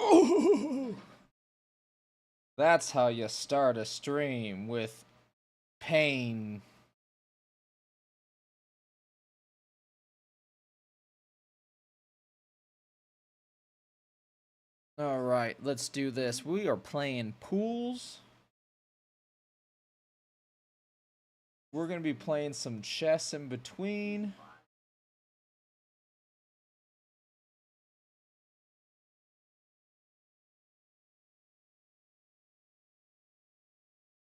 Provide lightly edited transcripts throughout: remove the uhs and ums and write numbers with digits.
Ooh. That's how you start a stream, with pain. Alright, let's do this. We are playing pools. We're going to be playing some chess in between.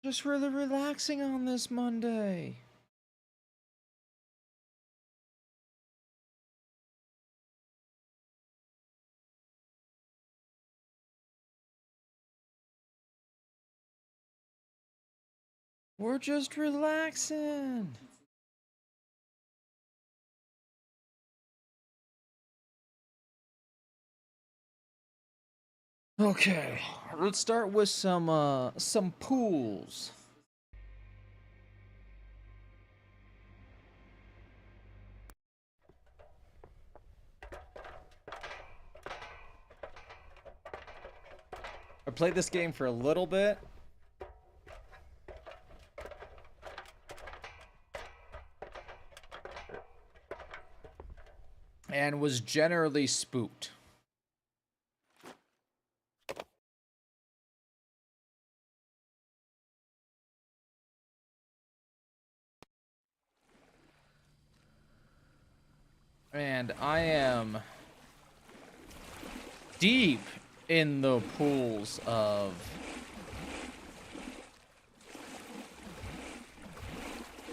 Just really relaxing on this Monday. We're just relaxing. Okay, let's start with some pools. I played this game for a little bit. And was generally spooked. And I am deep in the pools of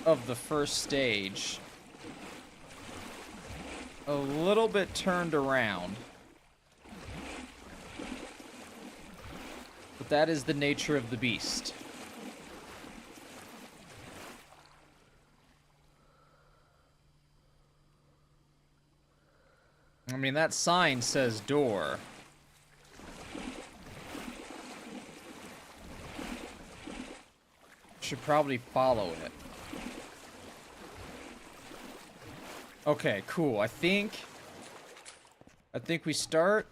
the first stage. A little bit turned around. But that is the nature of the beast. I mean, that sign says door. Should probably follow it. Okay, cool. I think we start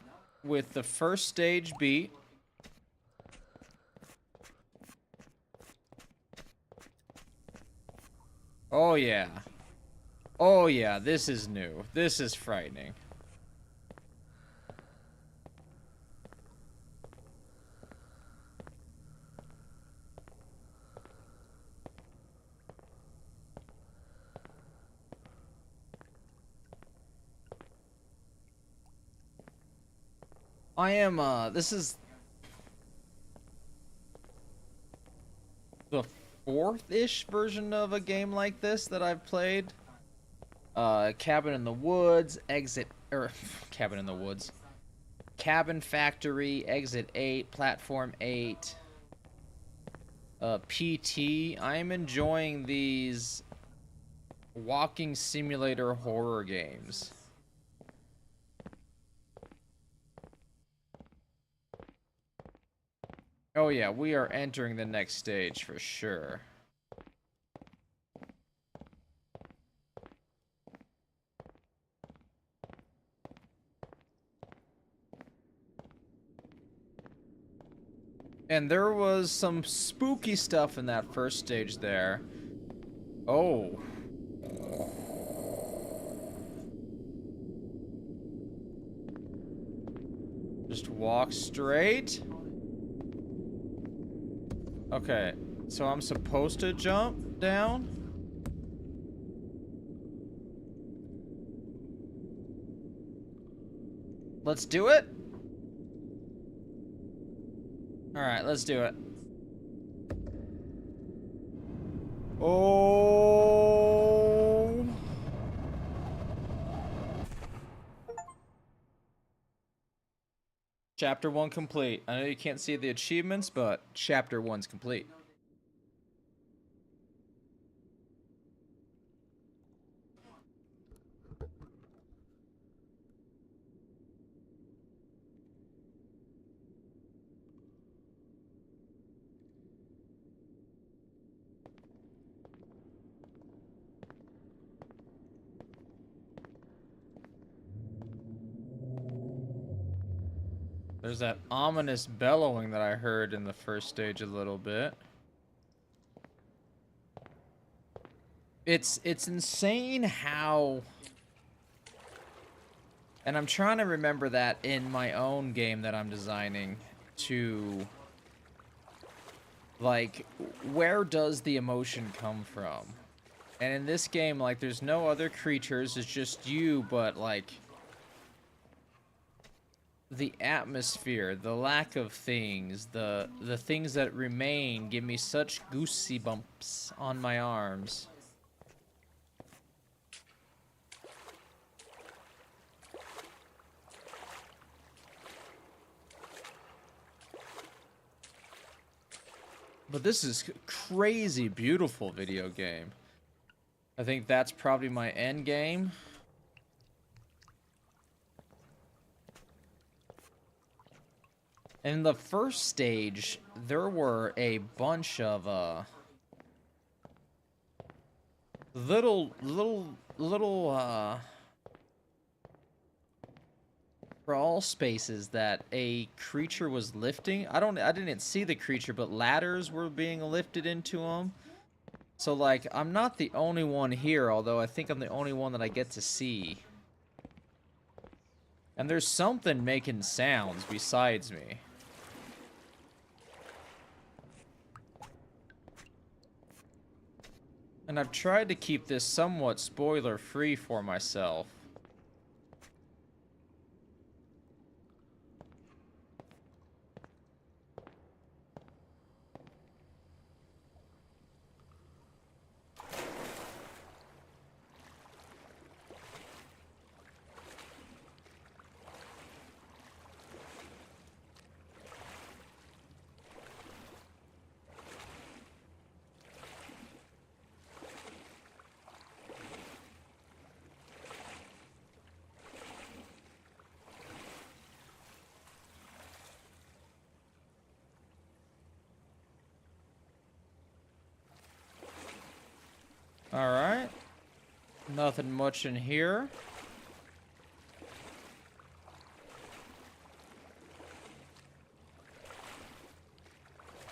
with the first stage beat. Oh yeah. Oh yeah, this is new. This is frightening. I am, this is the fourth-ish version of a game like this that I've played. Cabin in the Woods, Cabin in the Woods. Cabin Factory, Exit 8, Platform 8. PT. I'm enjoying these walking simulator horror games. Oh yeah, we are entering the next stage for sure. And there was some spooky stuff in that first stage there. Oh. Just walk straight. Okay, so I'm supposed to jump down? Let's do it? Alright, let's do it. Oh. Chapter 1 complete. I know you can't see the achievements, but Chapter 1's complete. There's that ominous bellowing that I heard in the first stage a little bit. It's insane how... And I'm trying to remember that in my own game that I'm designing to... Like, where does the emotion come from? And in this game, like, there's no other creatures, it's just you, but, like... The atmosphere, the lack of things, the things that remain give me such goosey bumps on my arms. But this is crazy beautiful video game. I think that's probably my end game. In the first stage, there were a bunch of little crawl spaces that a creature was lifting. I didn't see the creature, but ladders were being lifted into them. So like, I'm not the only one here, although I think I'm the only one that I get to see. And there's something making sounds besides me. And I've tried to keep this somewhat spoiler-free for myself. Alright. Nothing much in here.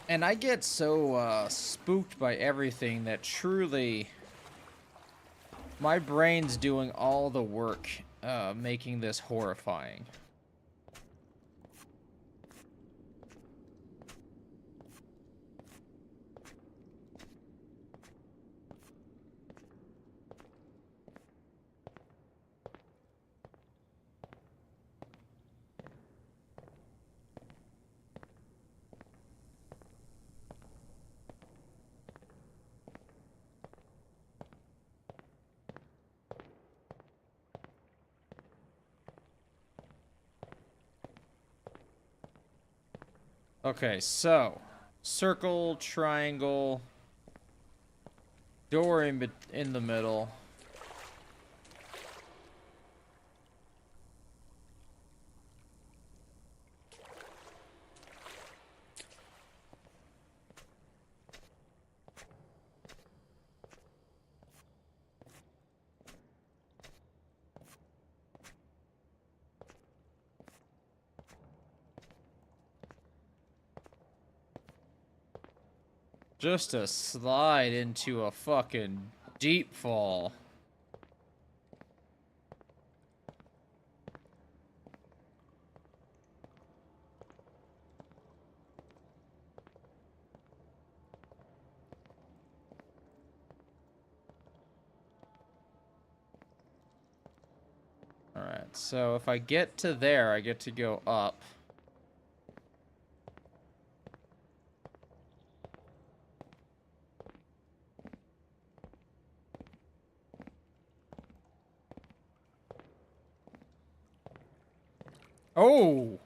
And I get so spooked by everything that truly my brain's doing all the work making this horrifying. Okay, so circle, triangle, door in the middle. Just a slide into a fucking deep fall. Alright, so if I get to there, I get to go up. Oh!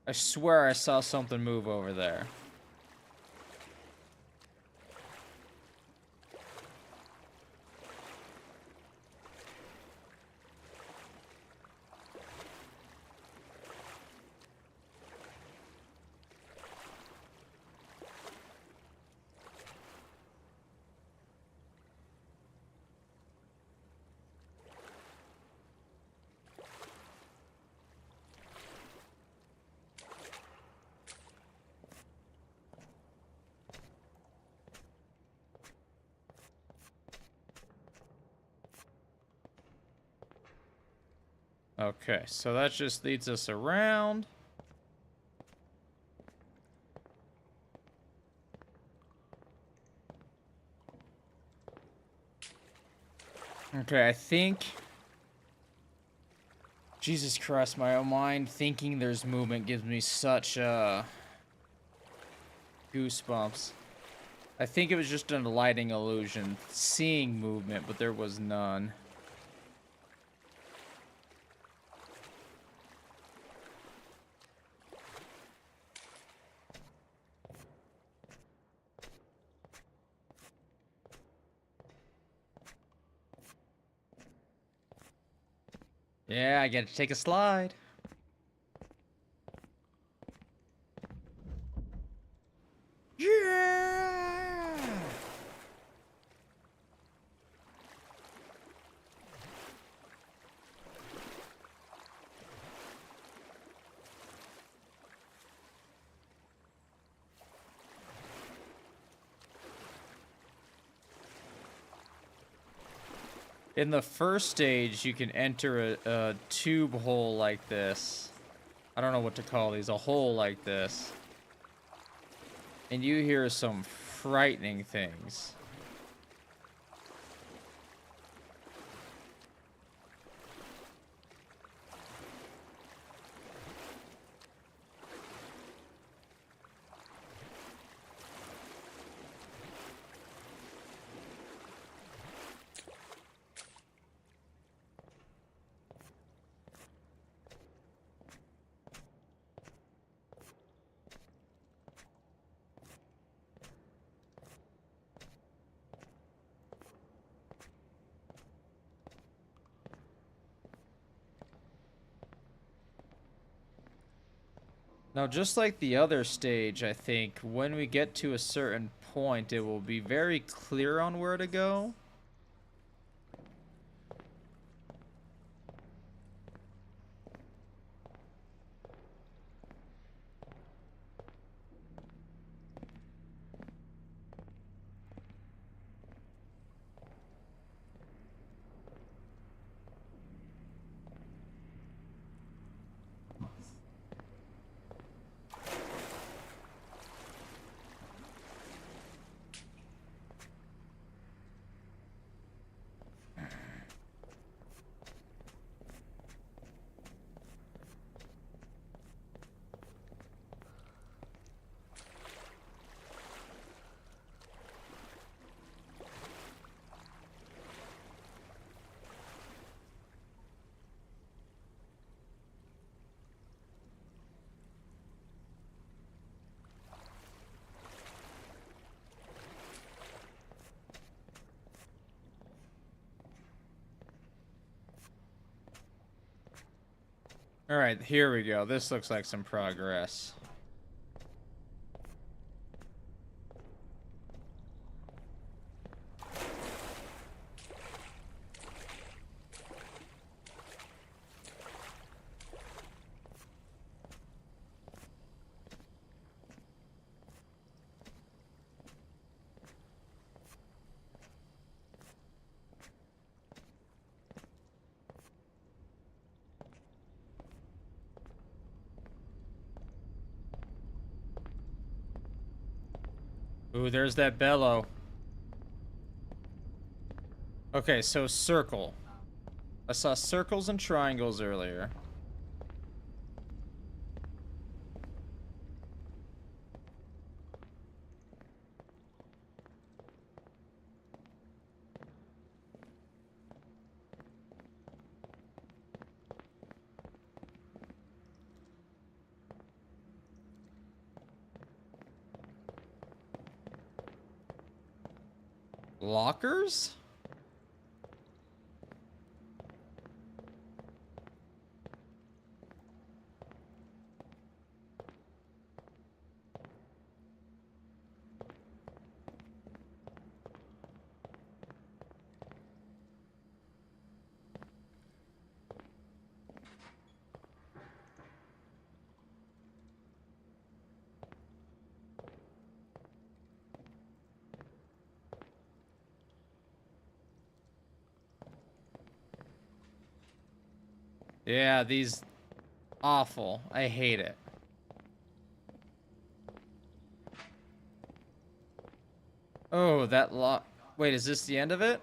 I swear I saw something move over there. Okay, so that just leads us around. Okay, I think... Jesus Christ, my own mind thinking there's movement gives me such, goosebumps. I think it was just a lighting illusion, seeing movement, but there was none. Yeah, I get to take a slide. Yeah! In the first stage, you can enter a tube hole like this. I don't know what to call these. A hole like this. And you hear some frightening things. Now, just like the other stage, I think, when we get to a certain point, it will be very clear on where to go. Alright, here we go. This looks like some progress. Ooh, there's that bellow. Okay, so circle. I saw circles and triangles earlier. Lockers? Yeah, these awful. I hate it. Oh, that lock. Wait, is this the end of it?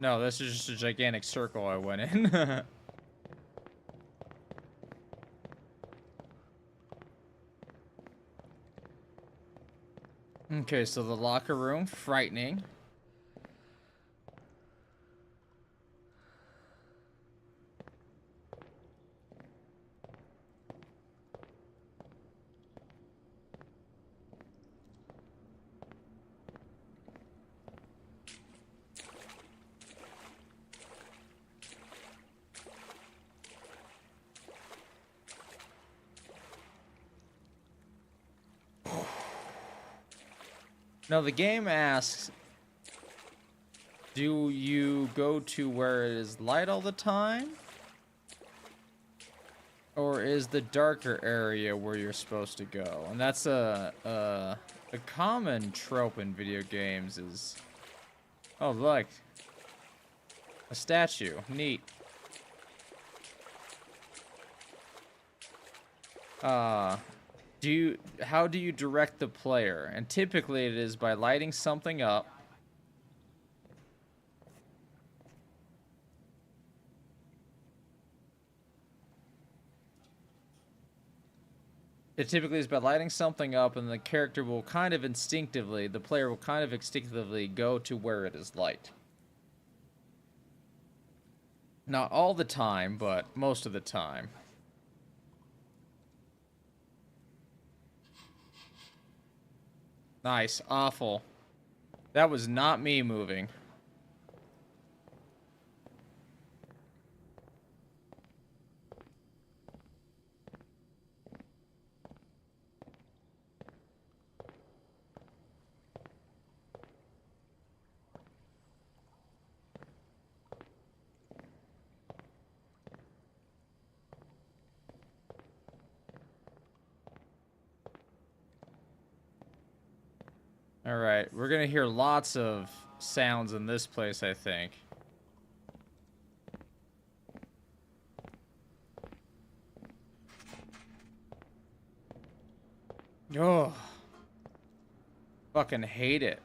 No, this is just a gigantic circle I went in. Okay, so the locker room, frightening. Now the game asks, do you go to where it is light all the time? Or is the darker area where you're supposed to go? And that's a common trope in video games is... Oh, look. A statue. Neat. How do you direct the player? And typically it is by lighting something up. It typically is by lighting something up, and the character will kind of instinctively, the player will kind of instinctively go to where it is light. Not all the time, but most of the time. Nice. Awful. That was not me moving. Alright, we're gonna hear lots of sounds in this place, I think. Oh. Fucking hate it.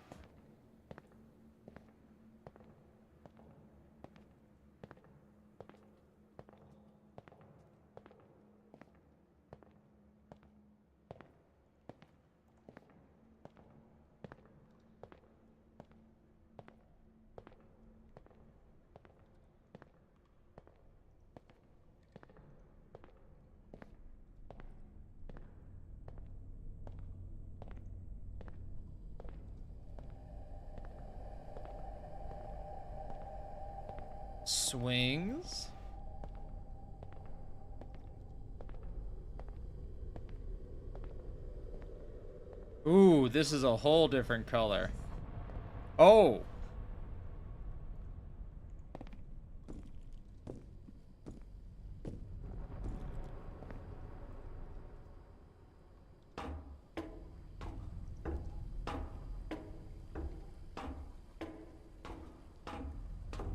Swings. Ooh, this is a whole different color. Oh!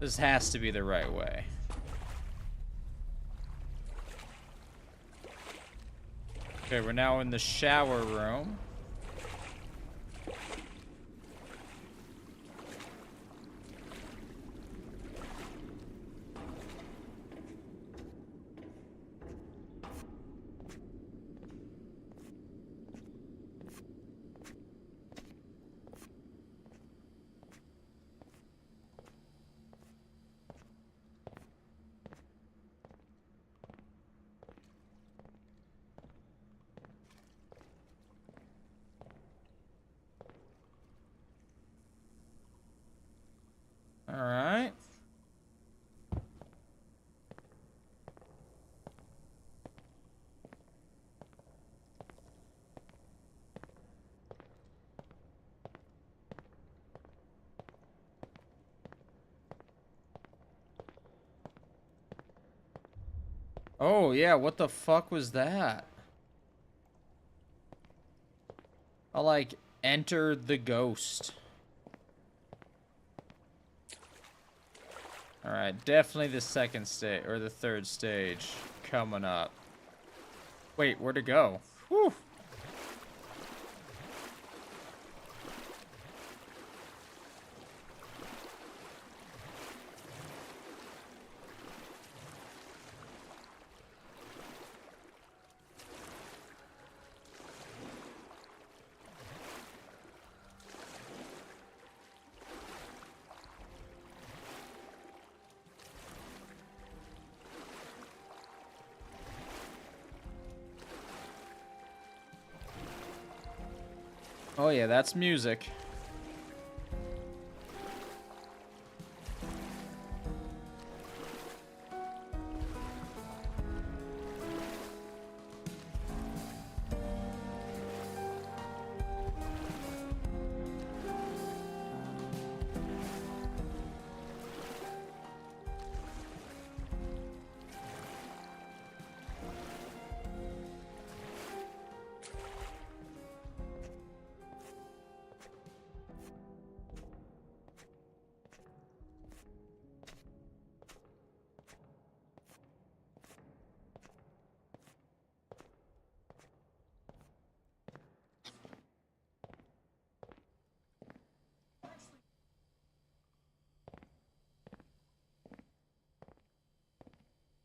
This has to be the right way. Okay, we're now in the shower room. Alright. Oh, yeah, what the fuck was that? I, like, entered the ghost. Alright, definitely the second stage, or the third stage coming up. Wait, where'd it go? Whew. Oh yeah, that's music.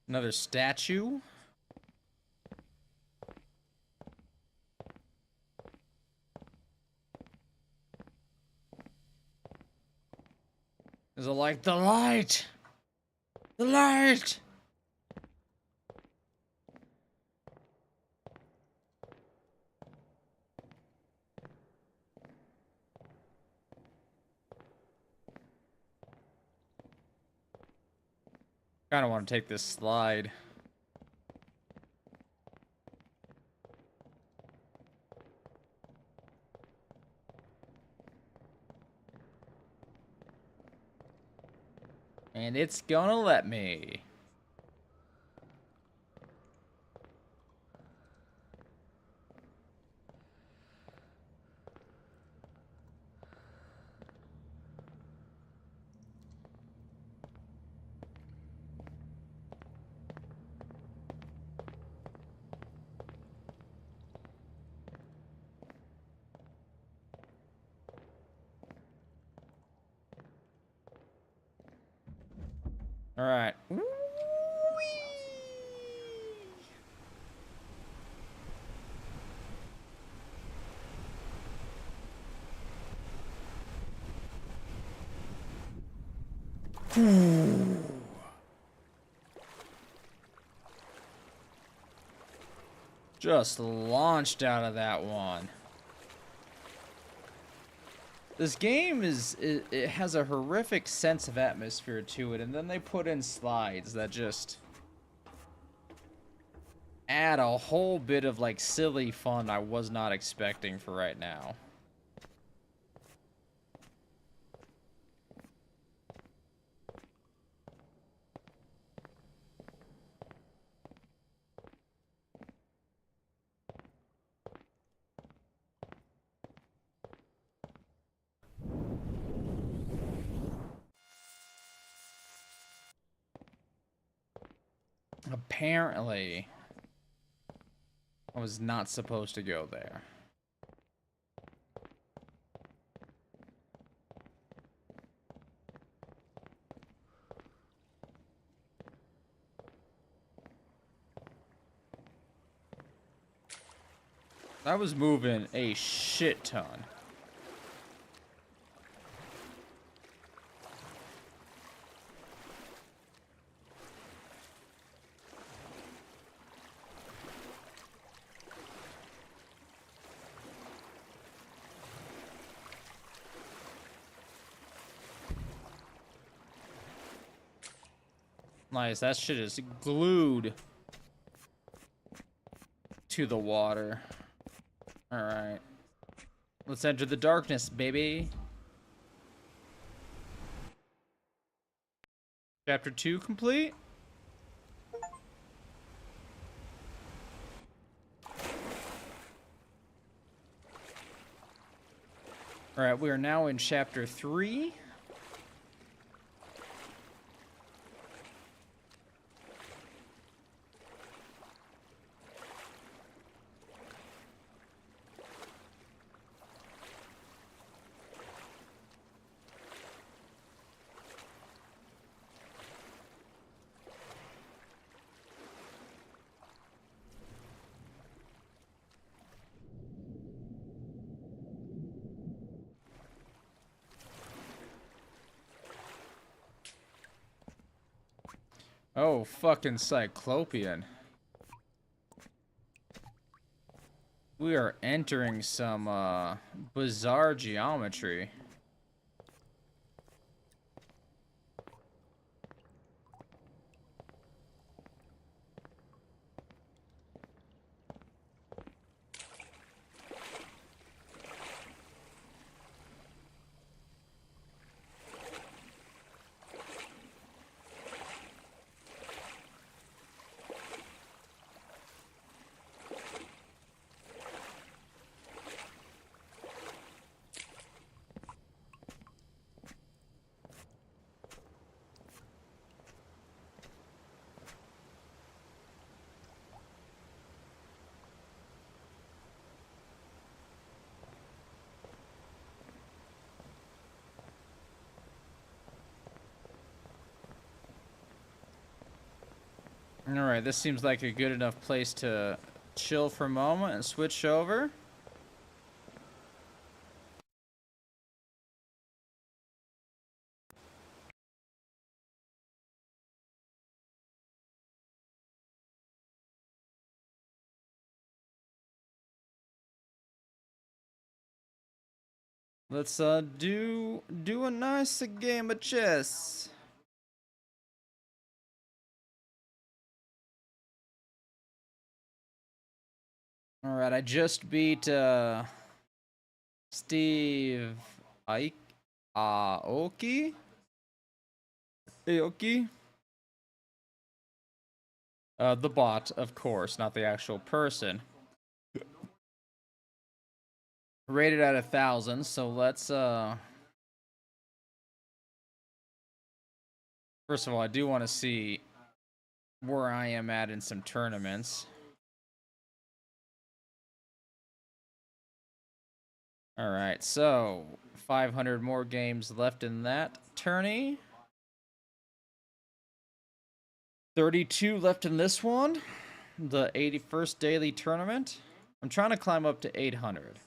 Another statue? Is it like the light? The light! Kinda want to take this slide. And it's gonna let me. Alright. Just launched out of that one. This game it has a horrific sense of atmosphere to it, and then they put in slides that just add a whole bit of like silly fun I was not expecting for right now. Apparently, I was not supposed to go there. I was moving a shit ton. Nice, that shit is glued to the water. Alright. Let's enter the darkness, baby. Chapter 2 complete? Alright, we are now in chapter 3. Oh, fucking Cyclopean. We are entering some, bizarre geometry. Alright, this seems like a good enough place to chill for a moment and switch over. Let's do a nice game of chess. Alright, I just beat Steve Aoki? Aoki? The bot, of course, not the actual person. Rated at 1,000, so let's first of all, I do want to see where I am at in some tournaments. Alright, so 500 more games left in that tourney. 32 left in this one, the 81st daily tournament. I'm trying to climb up to 800.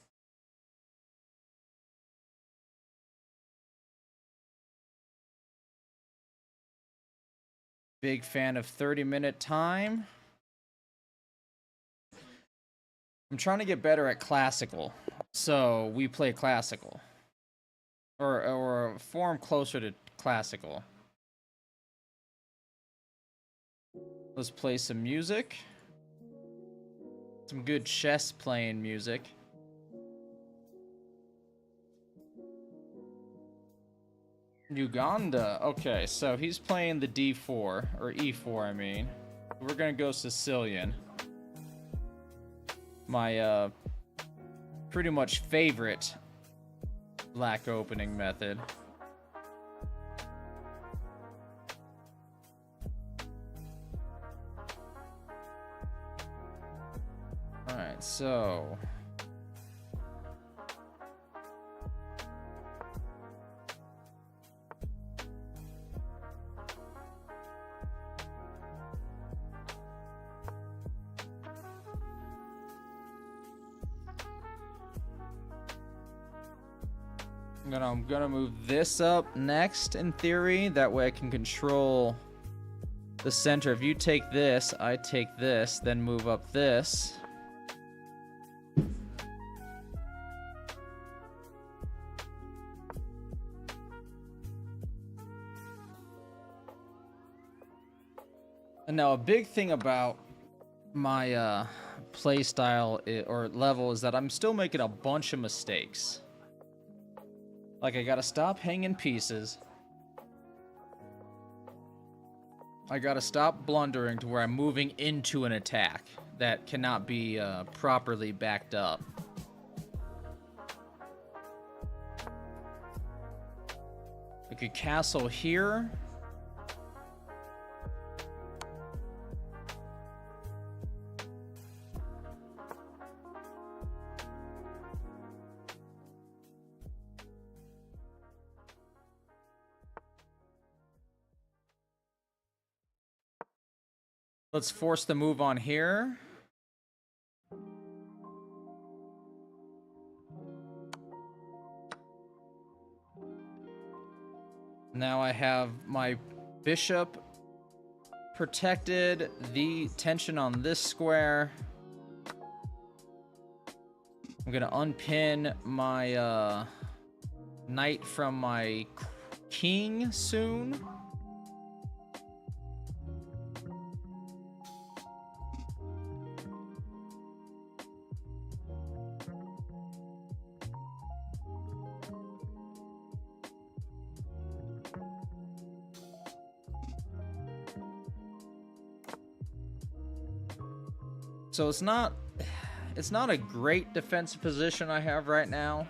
Big fan of 30-minute time. I'm trying to get better at classical, so we play classical. Or a form closer to classical. Let's play some music. Some good chess playing music. Uganda. Okay, so he's playing the D4, or E4, I mean. We're gonna go Sicilian. My, pretty much favorite black opening method. Alright, so... I'm gonna move this up next, in theory. That way I can control the center. If you take this, I take this, then move up this. And now a big thing about my play style or level is that I'm still making a bunch of mistakes. Like, I gotta stop hanging pieces. I gotta stop blundering to where I'm moving into an attack that cannot be properly backed up. I could castle here. Let's force the move on here. Now I have my bishop protected. The tension on this square. I'm gonna unpin my knight from my king soon. So it's not a great defensive position I have right now.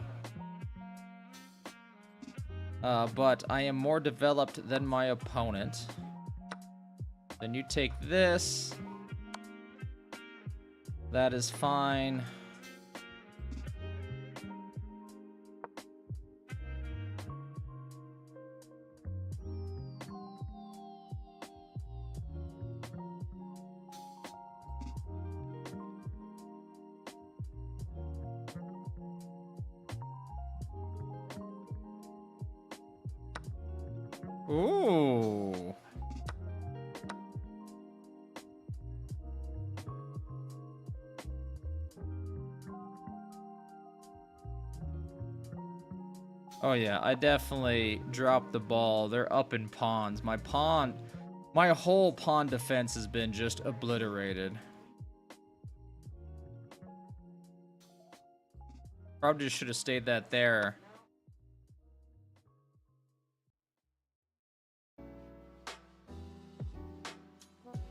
But I am more developed than my opponent. Then you take this. That is fine. Ooh. Oh yeah, I definitely dropped the ball. They're up in pawns. My whole pawn defense has been just obliterated. Probably just should have stayed that there.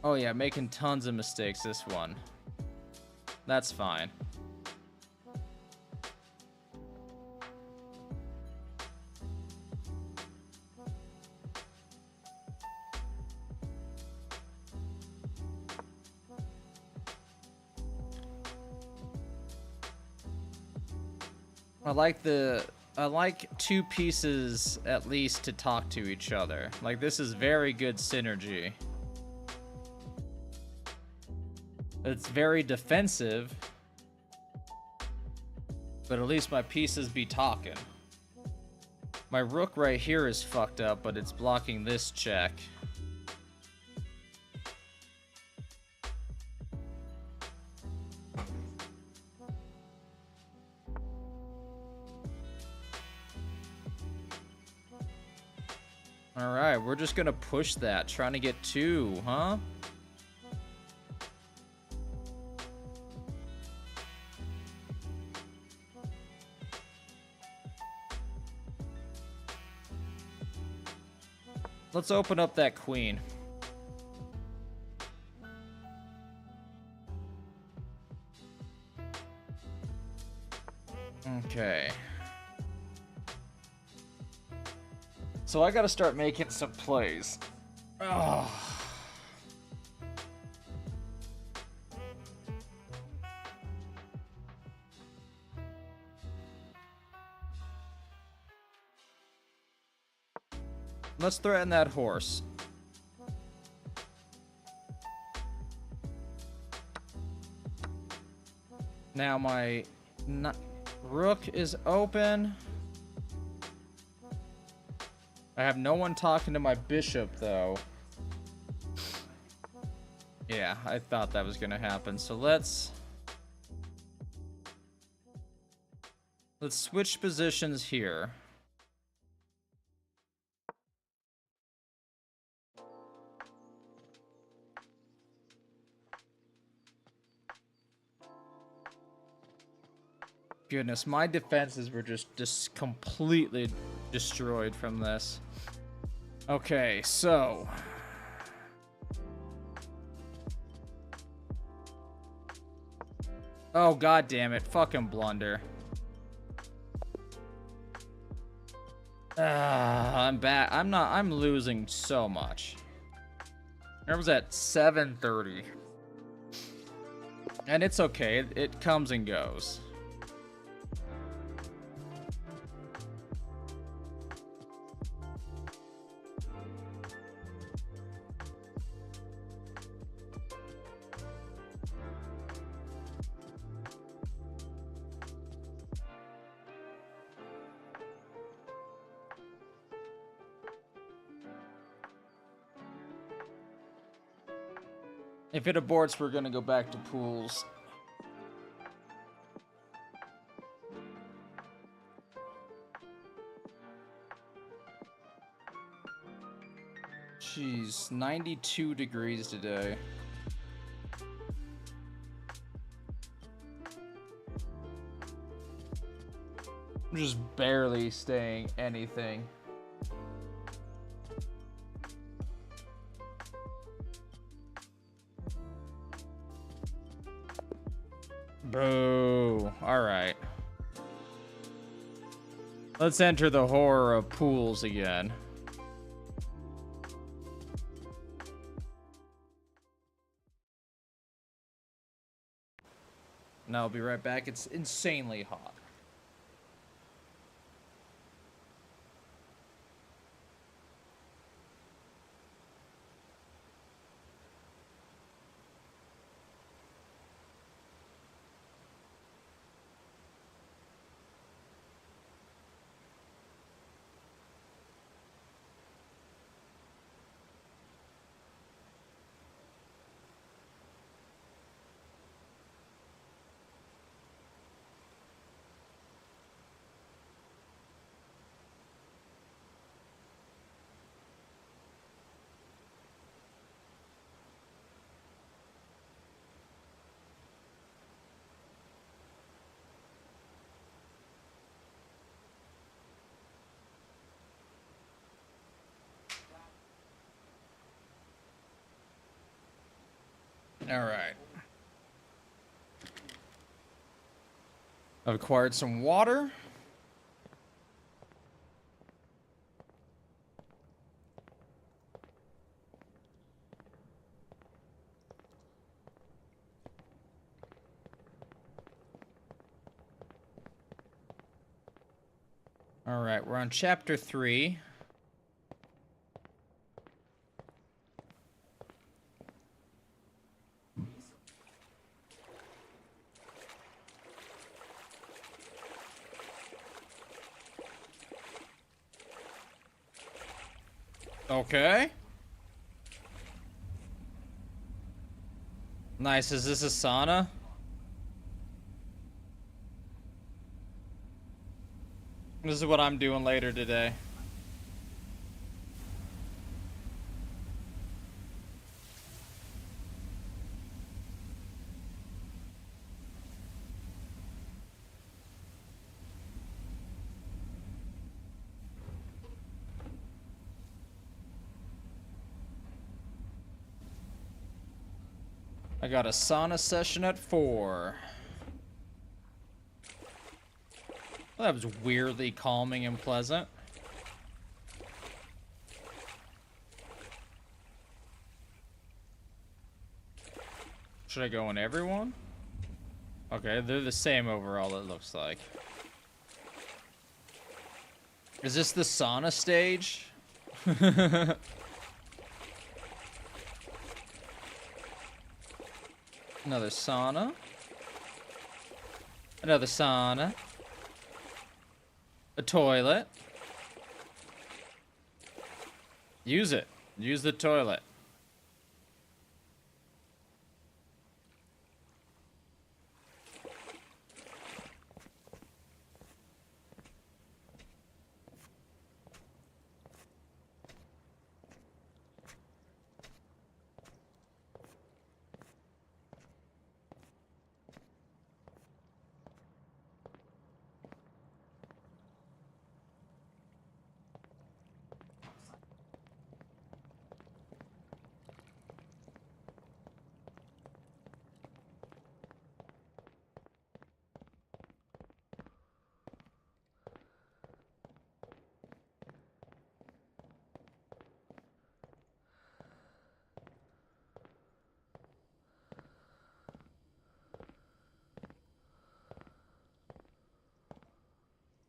Oh yeah, making tons of mistakes this one. That's fine. I like two pieces at least to talk to each other. Like, this is very good synergy. It's very defensive, but at least my pieces be talking. My rook right here is fucked up, but it's blocking this check. Alright, we're just gonna push that, trying to get two, huh? Let's open up that queen. Okay. So I gotta start making some plays. Oh. Let's threaten that horse. Now my rook is open. I have no one talking to my bishop, though. Yeah, I thought that was gonna happen. So let's switch positions here. Goodness, my defenses were just completely destroyed from this. Okay, so oh god damn it, fucking blunder. I'm bad. I'm losing so much. I was at 730. And it's okay, it comes and goes. If it aborts, we're gonna go back to pools. Jeez, 92 degrees today. I'm just barely staying anything. Boo. Alright. Let's enter the horror of pools again. Now I'll be right back. It's insanely hot. All right. I've acquired some water. All right, we're on chapter 3. Okay. Nice. Is this a sauna? This is what I'm doing later today. I got a sauna session at 4. Well, that was weirdly calming and pleasant. Should I go in everyone? Okay, they're the same overall, it looks like. Is this the sauna stage? Another sauna. Another sauna. A toilet. Use it. Use the toilet.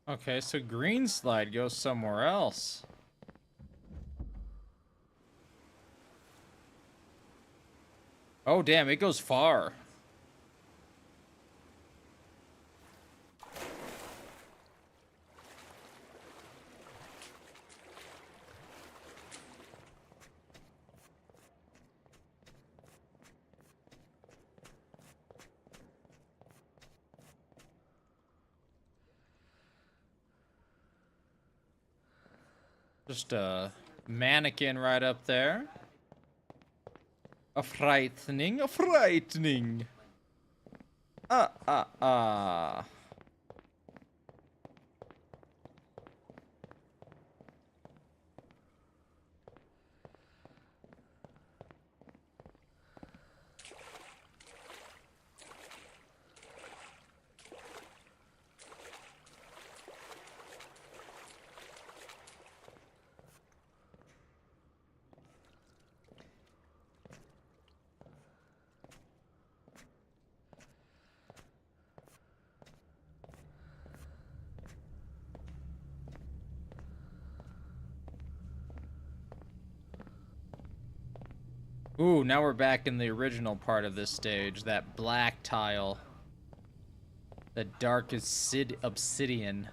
Okay, so green slide goes somewhere else. Oh, damn, it goes far. Just a mannequin right up there. A frightening, a frightening. Ah. Ooh, now we're back in the original part of this stage. That black tile. The dark obsidian.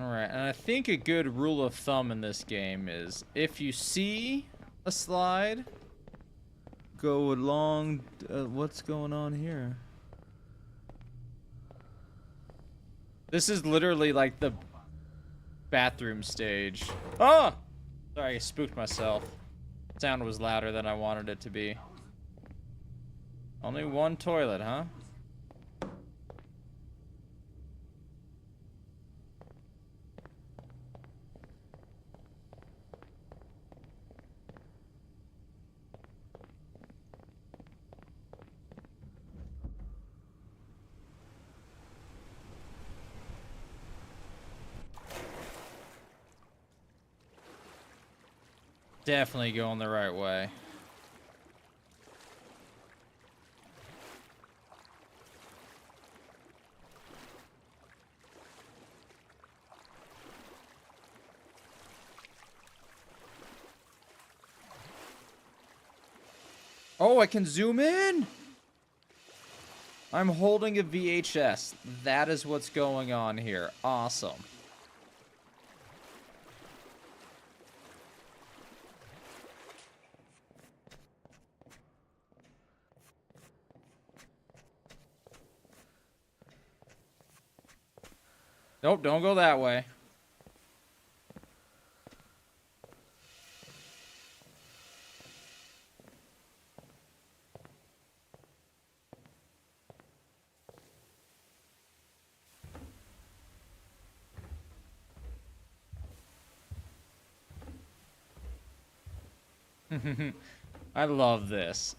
Alright, and I think a good rule of thumb in this game is if you see a slide, go along. What's going on here? This is literally like the bathroom stage. Ah! Sorry, I spooked myself. Sound was louder than I wanted it to be. Only one toilet, huh? Definitely going the right way. Oh, I can zoom in! I'm holding a VHS. That is what's going on here. Awesome. Nope, don't go that way. I love this.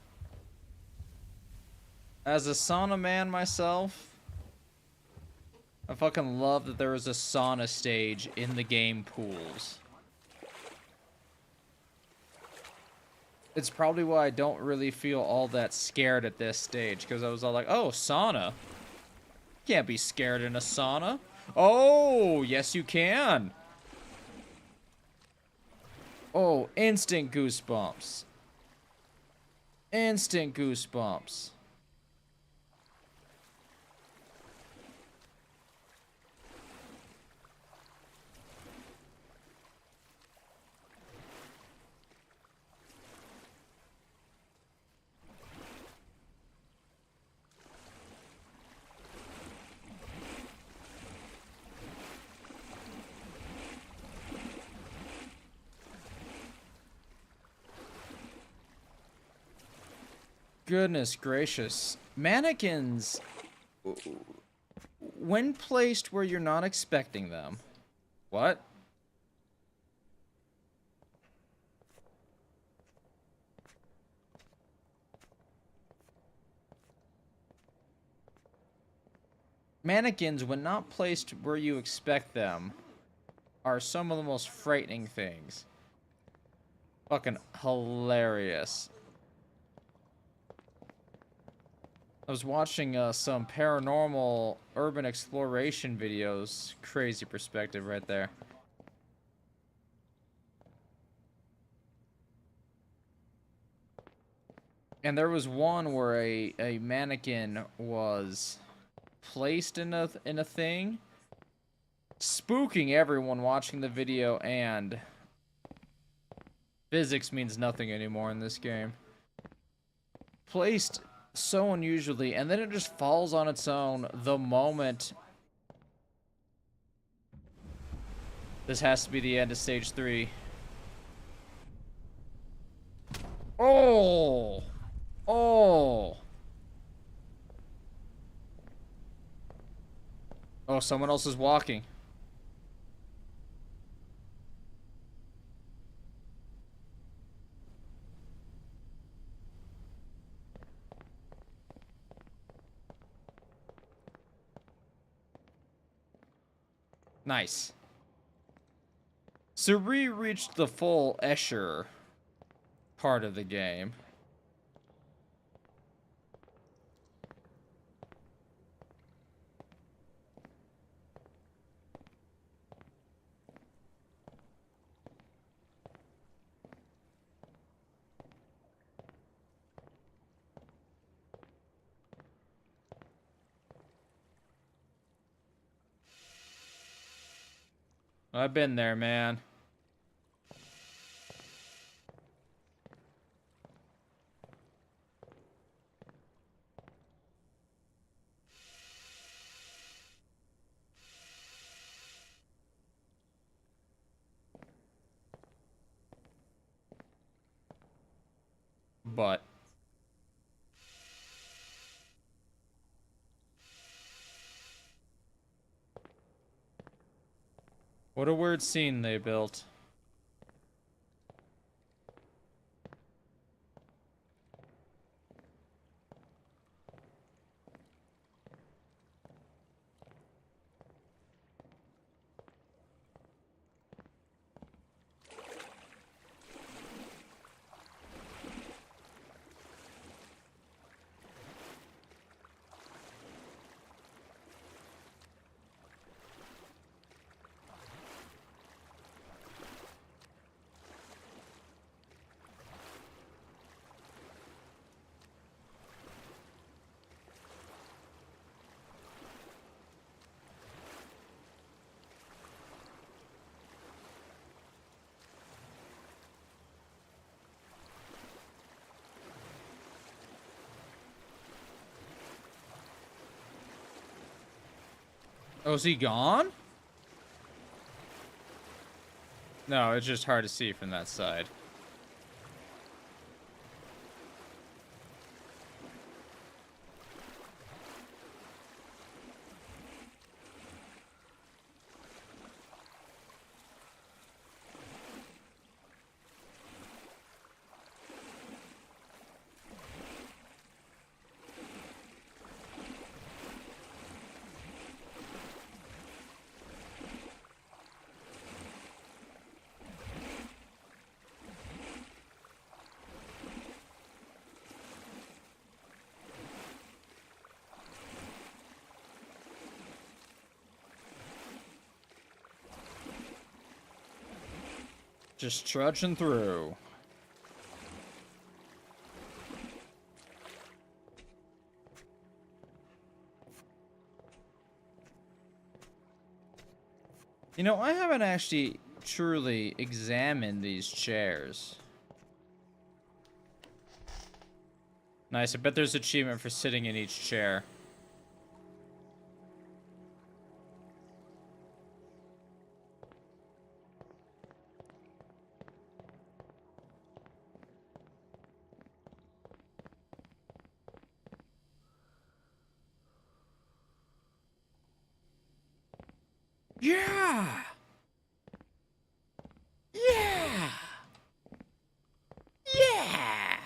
As a sauna man myself, I fucking love that there is a sauna stage in the game pools. It's probably why I don't really feel all that scared at this stage, because I was all like, oh, sauna? Can't be scared in a sauna. Oh, yes you can. Oh, instant goosebumps. Instant goosebumps. Goodness gracious. Mannequins, when placed where you're not expecting them. What? Mannequins, when not placed where you expect them, are some of the most frightening things. Fucking hilarious. I was watching some paranormal urban exploration videos. Crazy perspective right there. And there was one where a mannequin was placed in a thing, spooking everyone watching the video, and physics means nothing anymore in this game. Placed so unusually, and then it just falls on its own the moment. This has to be the end of stage 3. Oh! Oh! Oh, someone else is walking. Nice. So we reached the full Escher part of the game. I've been there, man. But what a weird scene they built. Oh, is he gone? No, it's just hard to see from that side. Just trudging through. You know, I haven't actually truly examined these chairs. Nice, I bet there's an achievement for sitting in each chair. Yeah! Yeah! Yeah!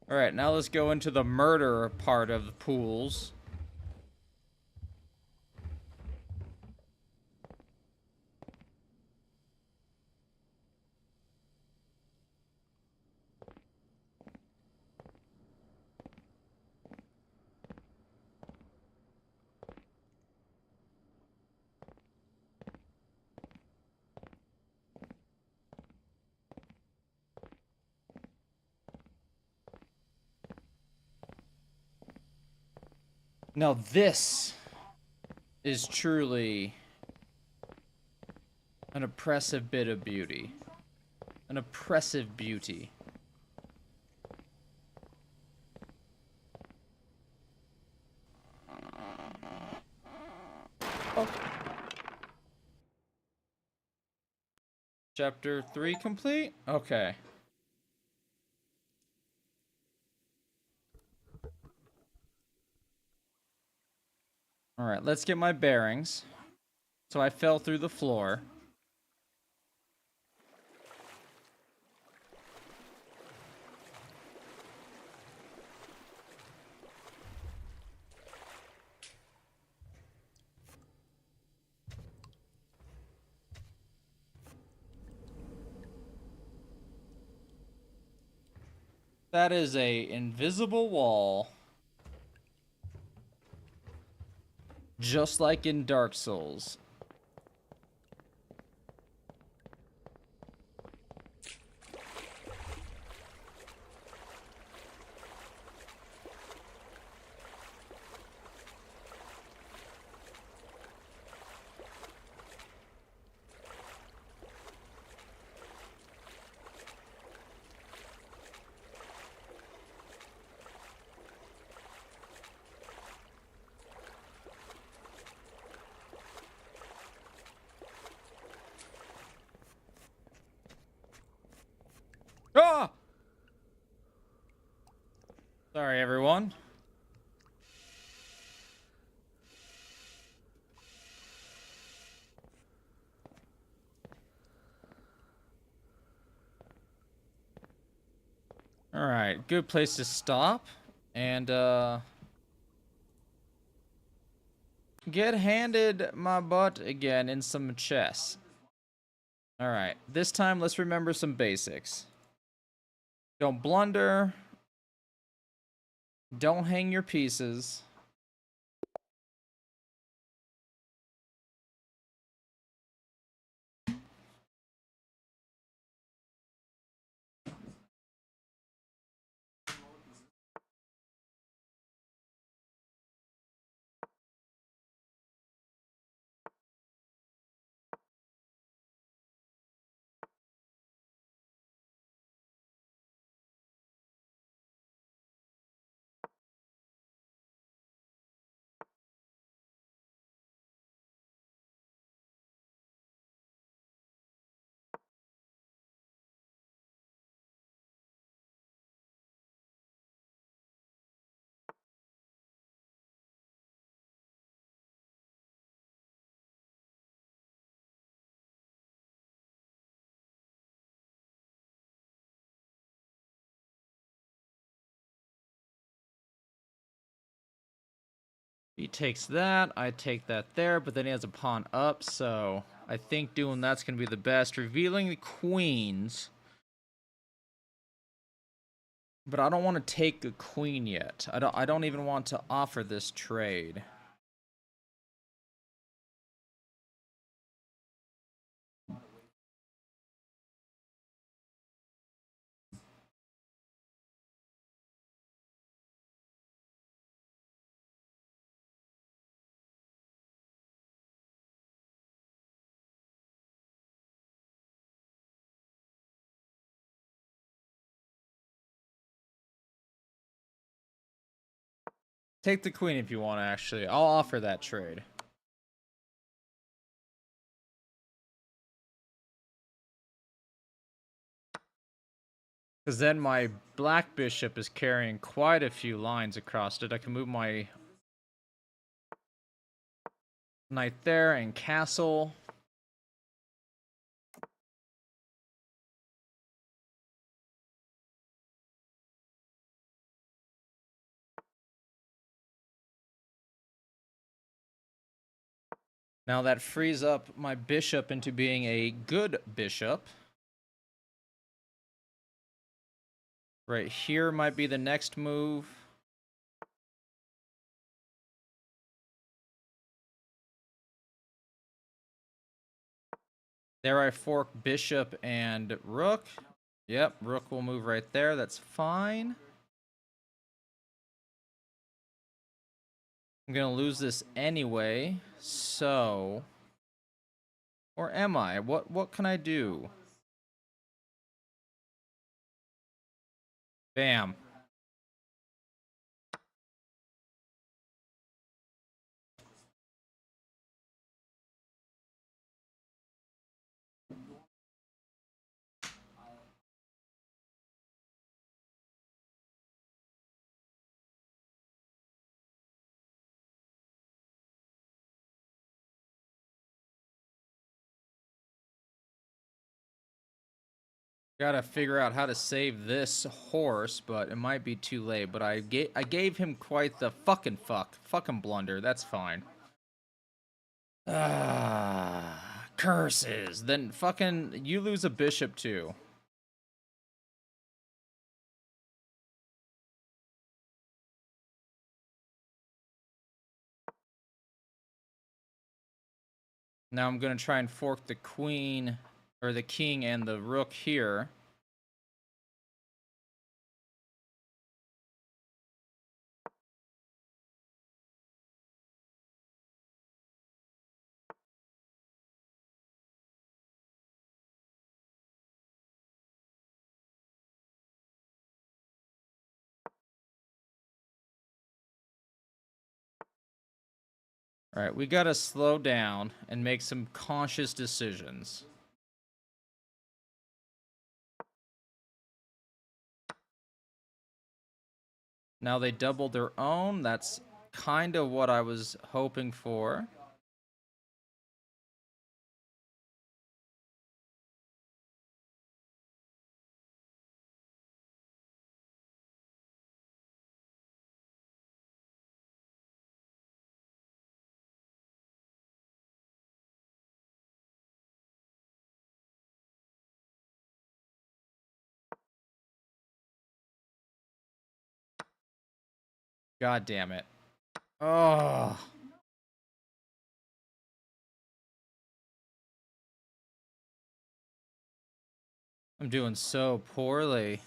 Alright, now let's go into the murder part of the pools. Now this is truly An oppressive bit of beauty. An oppressive beauty. Oh. Chapter 3 complete? Okay. Alright, let's get my bearings. So I fell through the floor. That is a invisible wall. Just like in Dark Souls. Ah! Sorry, everyone. Alright, good place to stop. And, get handed my butt again in some chess. Alright, this time let's remember some basics. Don't blunder. Don't hang your pieces. He takes that, I take that there, but then he has a pawn up, so I think doing that's going to be the best. Revealing the queens. But I don't want to take the queen yet. I don't even want to offer this trade. Take the queen if you want, actually. I'll offer that trade. Because then my black bishop is carrying quite a few lines across it. I can move my knight there and castle. Now that frees up my bishop into being a good bishop. Right here might be the next move. There I fork bishop and rook. Yep, rook will move right there. That's fine. I'm gonna lose this anyway, so Or am I? What can I do? Bam. Gotta figure out how to save this horse, but it might be too late. But I gave him quite the fucking blunder. That's fine. Ah, curses. Then fucking you lose a bishop too. Now I'm gonna try and fork the queen or the king and the rook here. All right, we gotta slow down and make some conscious decisions. Now they doubled their own. That's kind of what I was hoping for. God damn it. Oh. I'm doing so poorly.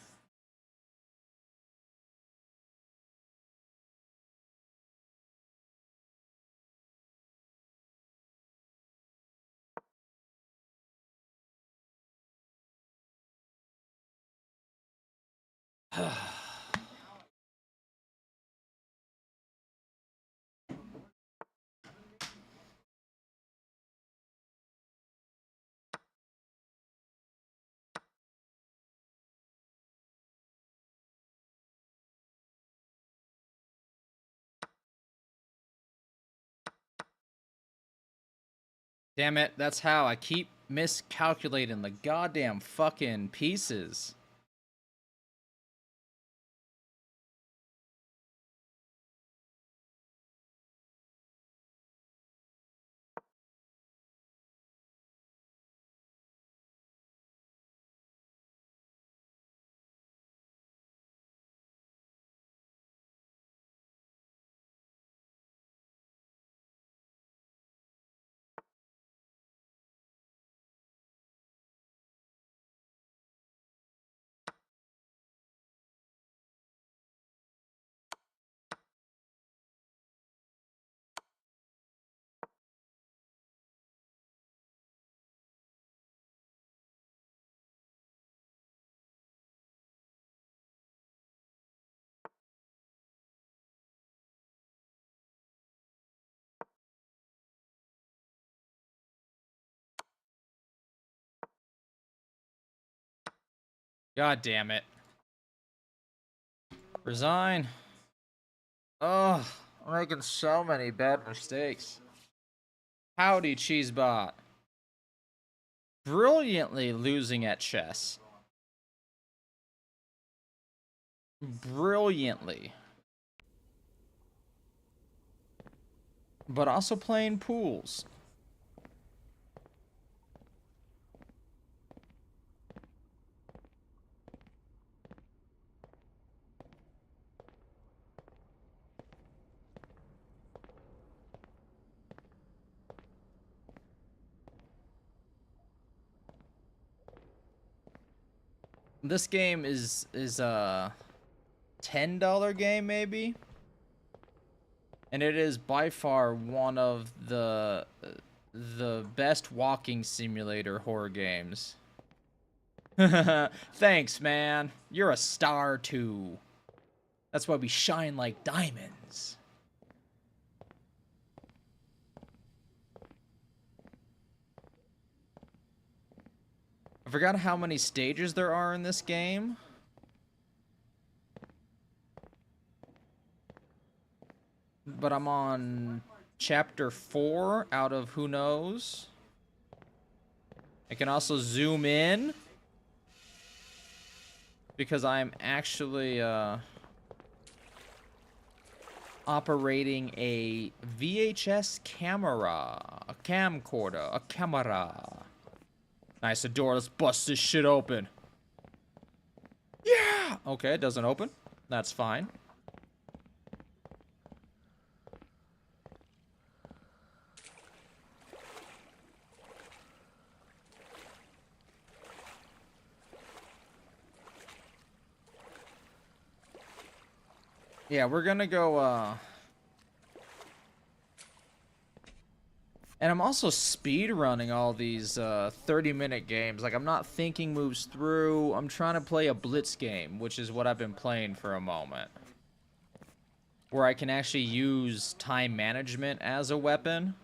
Damn it, that's how I keep miscalculating the goddamn fucking pieces. God damn it. Resign. Ugh, I'm making so many bad mistakes. Howdy, Cheesebot. Brilliantly losing at chess. Brilliantly. But also playing pools. This game is a $10 game maybe, and it is by far one of the the best walking simulator horror games. Thanks, man. You're a star, too. That's why we shine like diamonds. I forgot how many stages there are in this game. But I'm on chapter 4 out of who knows. I can also zoom in because I'm actually operating a VHS camera, a camcorder, a camera. Nice, a door. Let's bust this shit open. Yeah! Okay, it doesn't open. That's fine. Yeah, we're gonna go, and I'm also speed running all these 30-minute games. Like, I'm not thinking moves through. I'm trying to play a blitz game, which is what I've been playing for a moment. Where I can actually use time management as a weapon.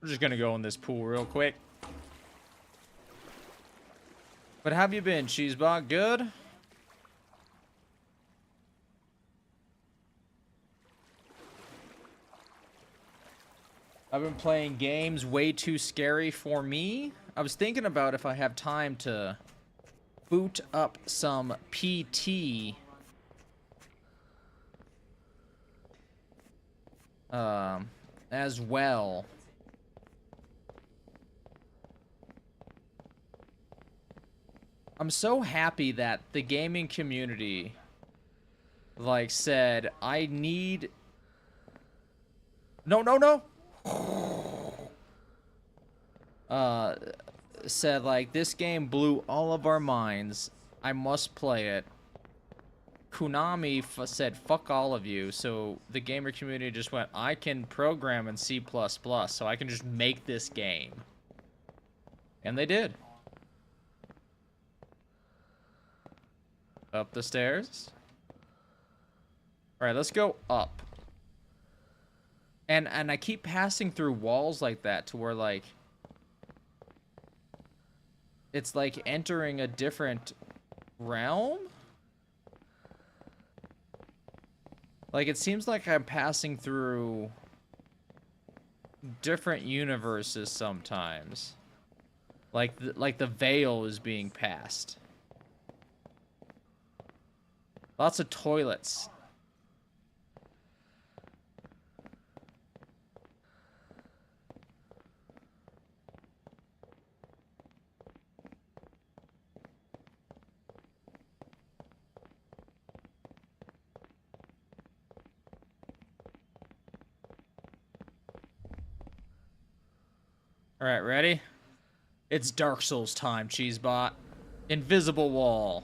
We're just gonna go in this pool real quick. But how have you been, Cheesebot? Good? I've been playing games way too scary for me. I was thinking about if I have time to boot up some PT. As well. I'm so happy that the gaming community, like, said, I need... No, no, no! Said, like, this game blew all of our minds. I must play it. Konami said, fuck all of you. So the gamer community just went, I can program in C++, so I can just make this game. And they did. Up the stairs. Alright, let's go up. And I keep passing through walls like that to where, like, it's like entering a different realm? Like, it seems like I'm passing through different universes sometimes. Like the veil is being passed. Lots of toilets. Alright, ready? It's Dark Souls time, Cheesebot. Invisible wall.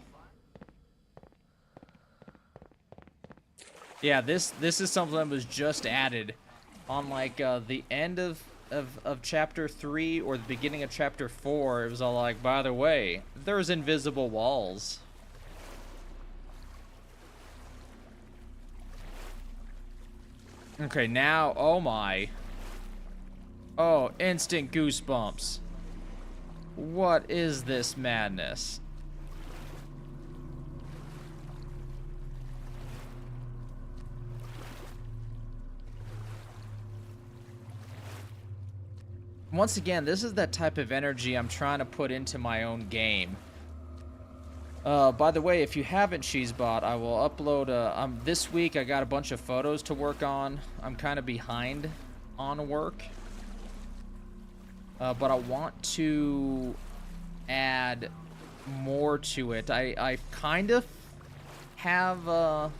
Yeah, this is something that was just added on, like, the end of chapter 3 or the beginning of chapter 4. It was all like, by the way, there's invisible walls. Okay, now, oh my. Oh, instant goosebumps. What is this madness? Once again, this is that type of energy I'm trying to put into my own game. By the way, if you haven't Cheesebot, I will upload this week I got a bunch of photos to work on. I'm kind of behind on work. But I want to add more to it. I kind of have a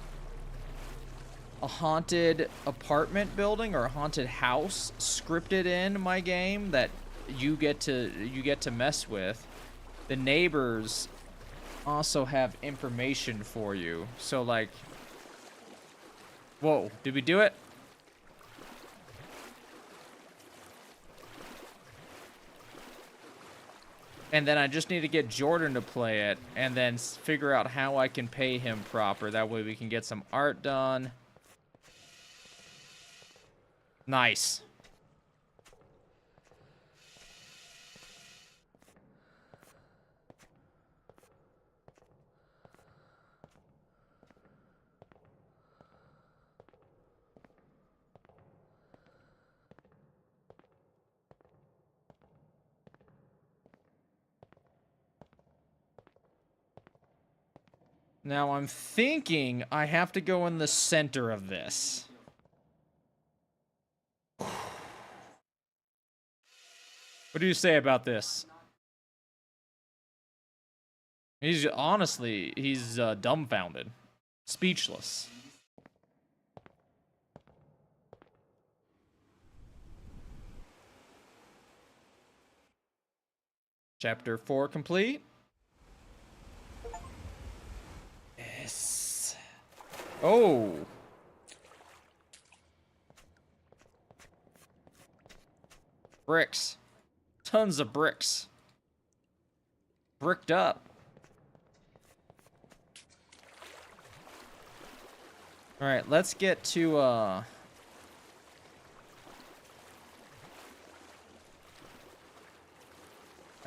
haunted apartment building or a haunted house scripted in my game that you get to mess with. The neighbors also have information for you. So, like... Whoa, did we do it? And then I just need to get Jordan to play it, and then figure out how I can pay him proper. That way we can get some art done. Nice. Now I'm thinking I have to go in the center of this. What do you say about this? He's honestly, he's dumbfounded. Speechless. Chapter 4 complete. Yes. Oh. Bricks. Tons of bricks. Bricked up. Alright, let's get to, I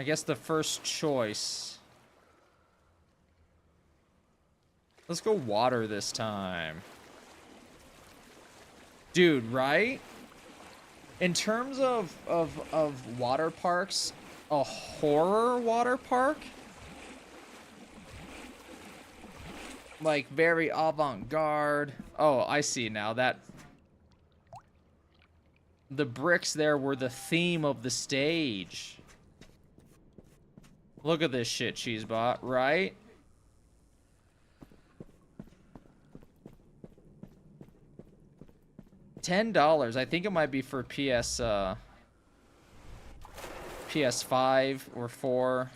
guess the first choice. Let's go water this time. Dude, right? In terms of water parks, a horror water park? Like, very avant-garde. Oh, I see now. That... The bricks there were the theme of the stage. Look at this shit, Cheesebot, right? $10. I think it might be for PS5 or 4.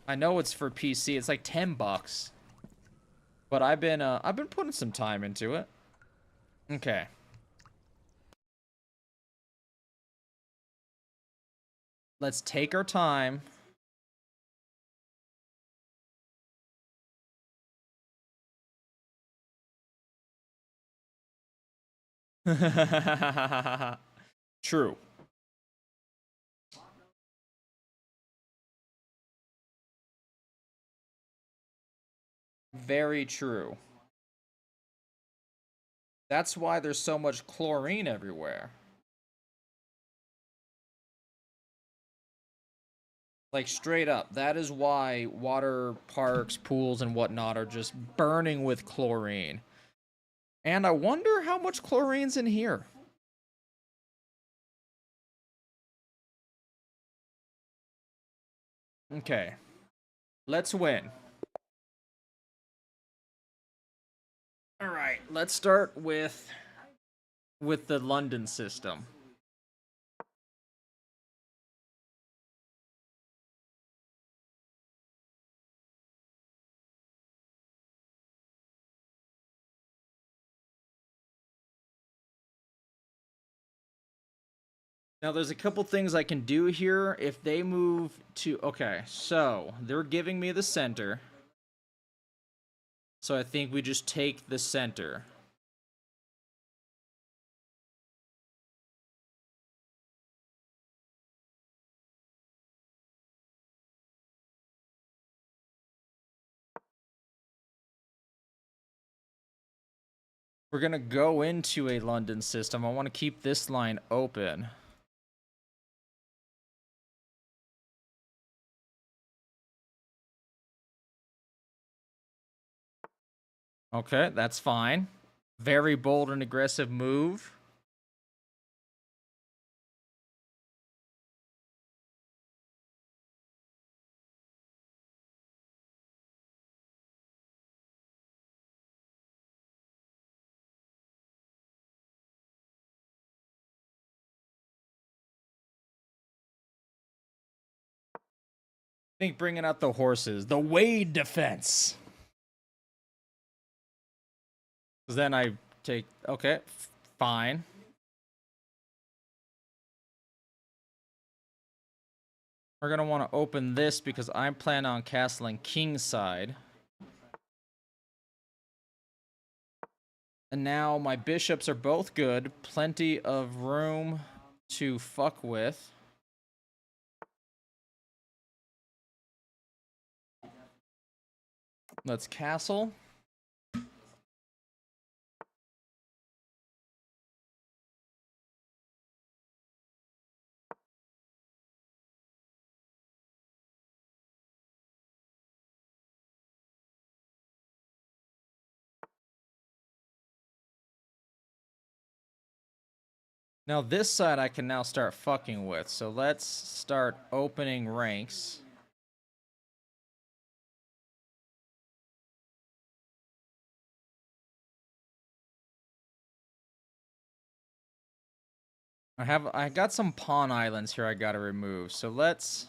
I know it's for PC. It's like $10. But I've been putting some time into it. Okay. Let's take our time. True. Very true. That's why there's so much chlorine everywhere. Like, straight up. That is why water parks, pools, and whatnot are just burning with chlorine. And I wonder how much chlorine's in here. Okay. Let's win. Alright, let's start with the London system. Now, there's a couple things I can do here. If they move to... Okay, so they're giving me the center. So I think we just take the center. We're going to go into a London system. I want to keep this line open. Okay, that's fine. Very bold and aggressive move. think bringing out the horses. The Wade defense. Because then I take... Okay, fine. We're going to want to open this because I plan on castling kingside. And now my bishops are both good. Plenty of room to fuck with. Let's castle. Now this side I can now start fucking with. So let's start opening ranks. I got some pawn islands here I gotta remove. So let's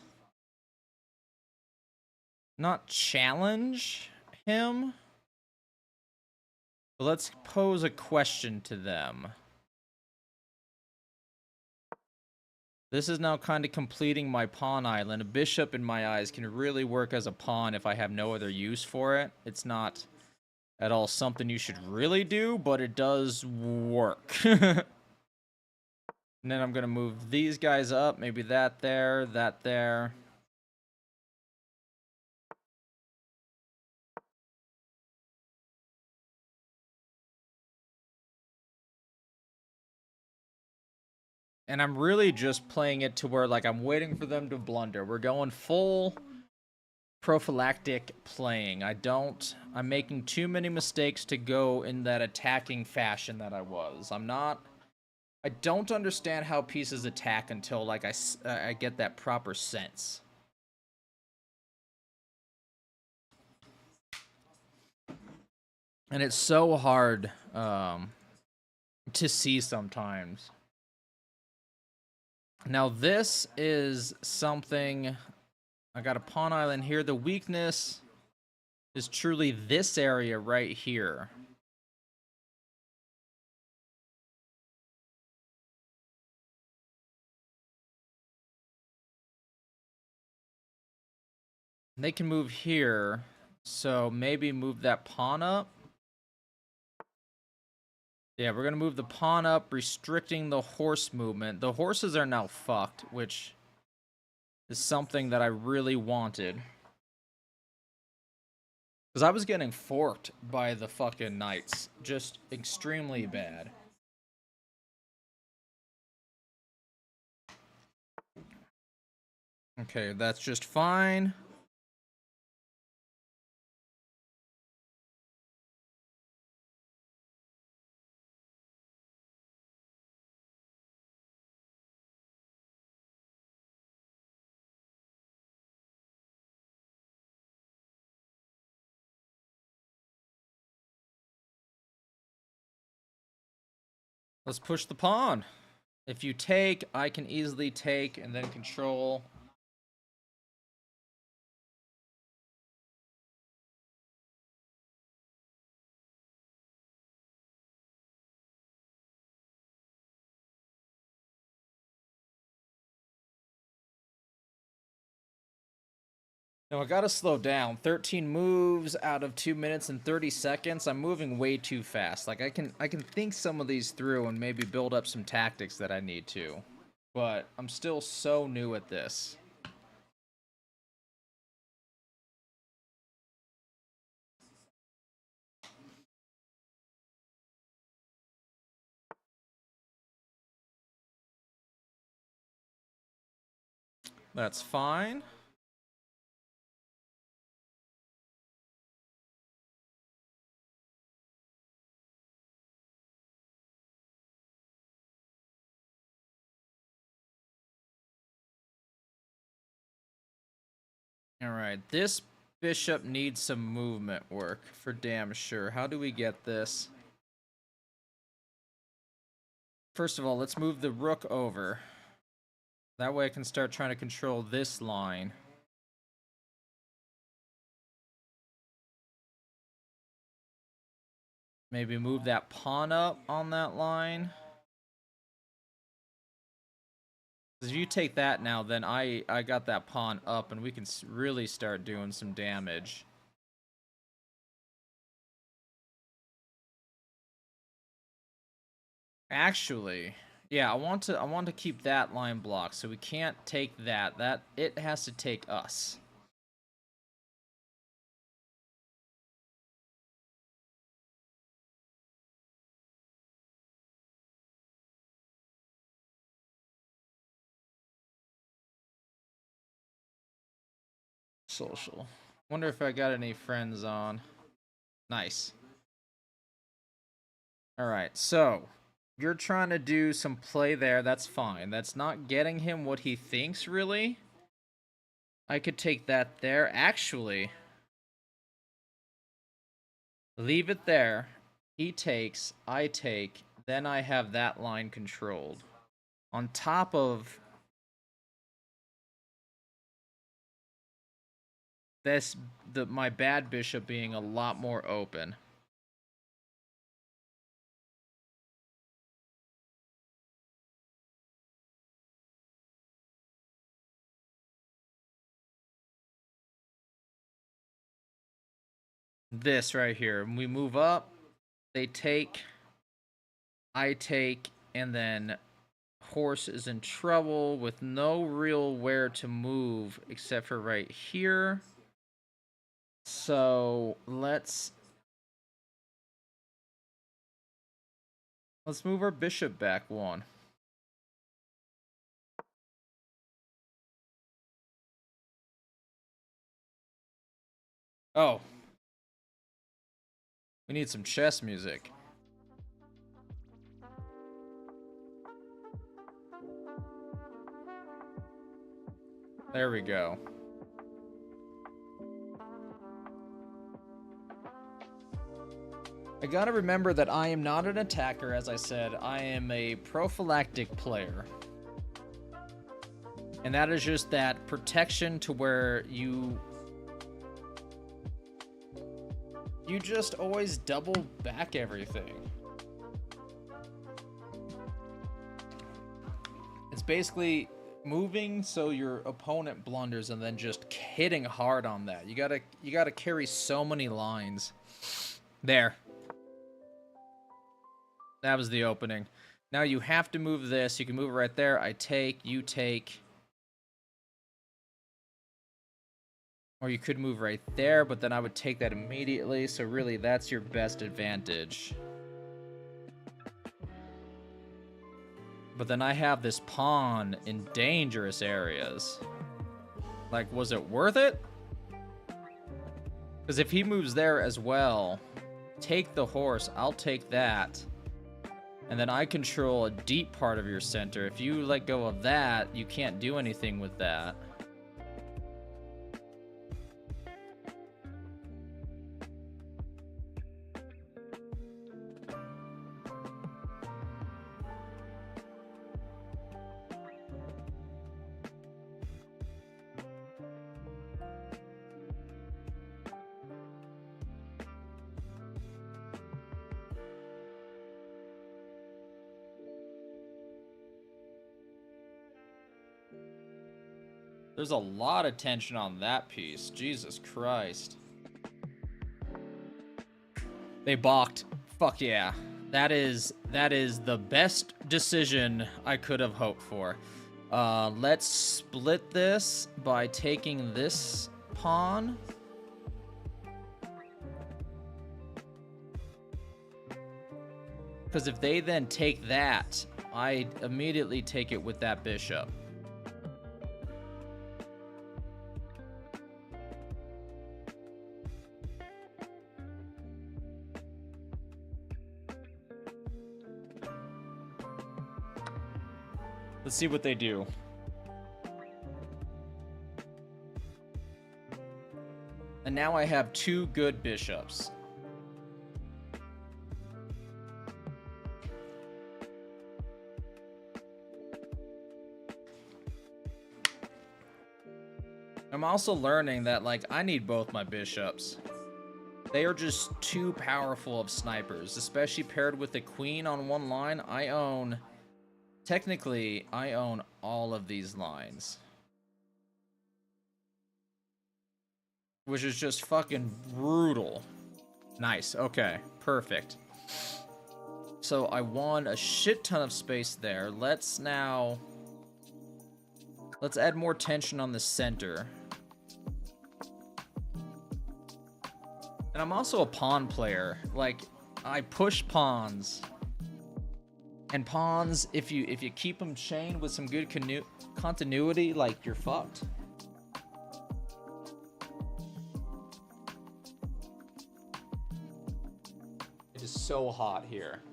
not challenge him, but let's pose a question to them. This is now kind of completing my pawn island. A bishop, in my eyes, can really work as a pawn if I have no other use for it. It's not at all something you should really do, but it does work. And then I'm going to move these guys up. Maybe that there, that there. And I'm really just playing it to where, like, I'm waiting for them to blunder. We're going full prophylactic playing. I'm making too many mistakes to go in that attacking fashion that I was. I don't understand how pieces attack until, like, I get that proper sense. And it's so hard to see sometimes. Now, this is something... I got a pawn island here. The weakness is truly this area right here. They can move here, so maybe move that pawn up. Yeah, we're going to move the pawn up, restricting the horse movement. The horses are now fucked, which is something that I really wanted. Because I was getting forked by the fucking knights. Just extremely bad. Okay, that's just fine. Let's push the pawn. If you take, I can easily take and then control. No, I gotta slow down. 13 moves out of 2 minutes and 30 seconds. I'm moving way too fast. Like, I can think some of these through and maybe build up some tactics that I need to. But I'm still so new at this. That's fine. Alright, this bishop needs some movement work, for damn sure. How do we get this? First of all, let's move the rook over. That way I can start trying to control this line. Maybe move that pawn up on that line. Because if you take that now, then I got that pawn up, and we can really start doing some damage. Actually, yeah, I want to keep that line blocked, so we can't take that. It has to take us. Social. Wonder if I got any friends on. Nice. Alright, so you're trying to do some play there. That's fine. That's not getting him what he thinks, really. I could take that there. Actually, leave it there. He takes, I take, then I have that line controlled. On top of this, my bad bishop being a lot more open. This right here. When we move up, they take, I take, and then horse is in trouble with no real where to move except for right here. So let's move our bishop back one. Oh. We need some chess music. There we go. I gotta remember that I am not an attacker, as I said. I am a prophylactic player. And that is just that protection to where you just always double back everything. It's basically moving so your opponent blunders and then just hitting hard on that. You gotta carry so many lines. There. That was the opening. Now you have to move this. You can move it right there. I take, you take. Or you could move right there, but then I would take that immediately. So really, that's your best advantage. But then I have this pawn in dangerous areas. Like, was it worth it? Because if he moves there as well, take the horse, I'll take that. And then I control a deep part of your center. If you let go of that, you can't do anything with that. There's a lot of tension on that piece. Jesus Christ. They balked. Fuck yeah. That is the best decision I could have hoped for. Let's split this by taking this pawn. Because if they then take that, I immediately take it with that bishop. Let's see what they do. And now I have two good bishops. I'm also learning that, like, I need both my bishops. They are just too powerful of snipers, especially paired with the queen on one line. Technically, I own all of these lines. Which is just fucking brutal. Nice, okay, perfect. So I won a shit ton of space there. Let's add more tension on the center. And I'm also a pawn player. Like, I push pawns. And pawns, if you keep them chained with some good continuity, like, you're fucked. It is so hot here.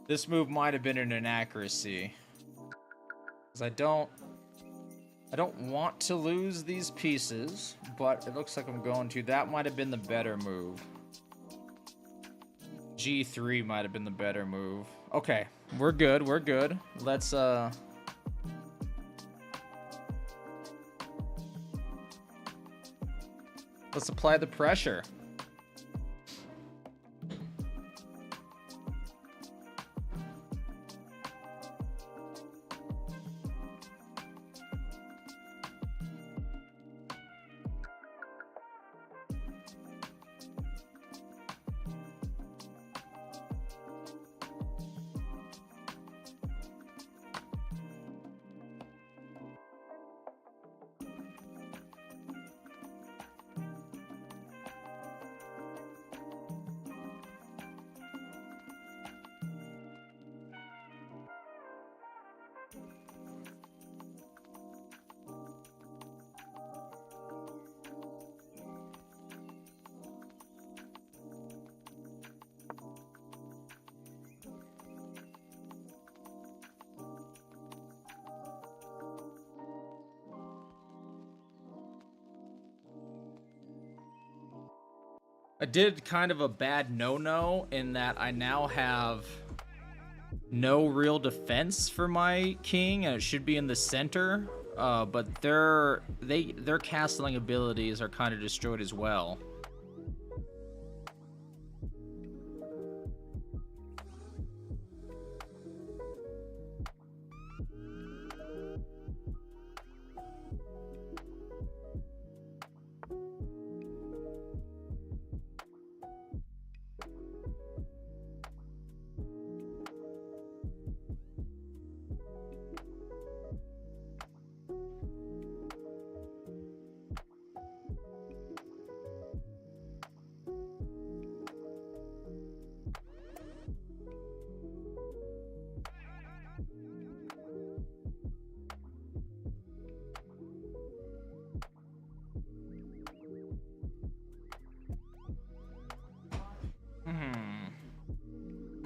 This move might have been an inaccuracy. Because I don't want to lose these pieces, but it looks like I'm going to. That might have been the better move. G3 might have been the better move. Okay, we're good, we're good. Let's apply the pressure. I did kind of a bad no-no in that I now have no real defense for my king, and it should be in the center. But their castling abilities are kind of destroyed as well.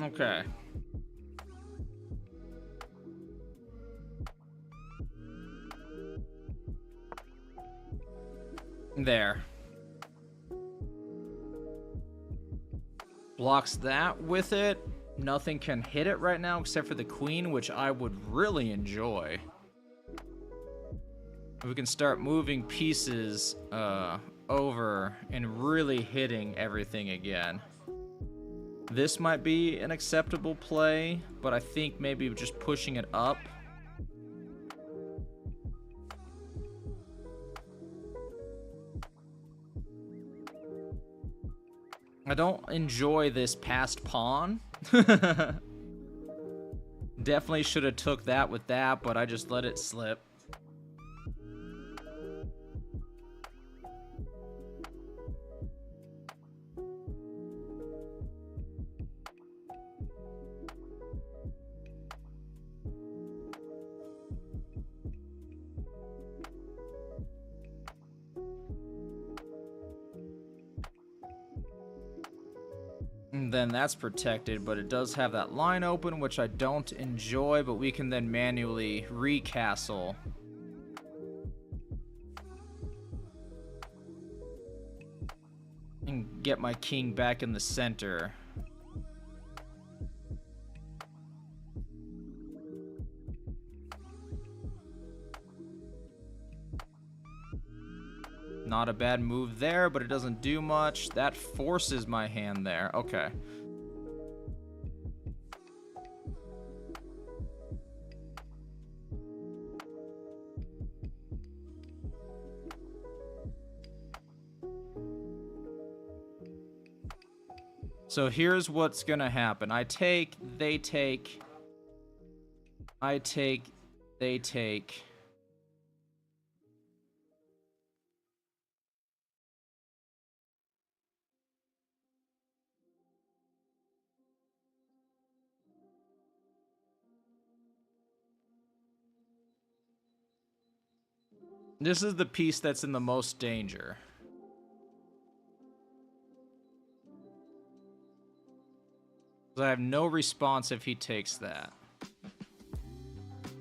Okay. There. Blocks that with it. Nothing can hit it right now except for the queen, which I would really enjoy. We can start moving pieces over and really hitting everything again. This might be an acceptable play, but I think maybe just pushing it up. I don't enjoy this passed pawn. Definitely should have took that with that, but I just let it slip. And then that's protected, but it does have that line open, which I don't enjoy, but we can then manually recastle. And get my king back in the center. Not a bad move there, but it doesn't do much. That forces my hand there. Okay. So here's what's gonna happen. I take, they take. I take, they take. This is the piece that's in the most danger. I have no response if he takes that.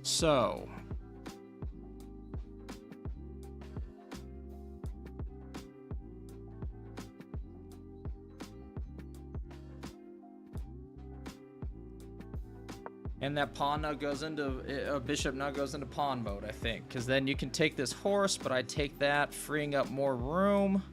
So. And that pawn now goes into, bishop now goes into pawn mode, I think. Because then you can take this horse, but I take that, freeing up more room.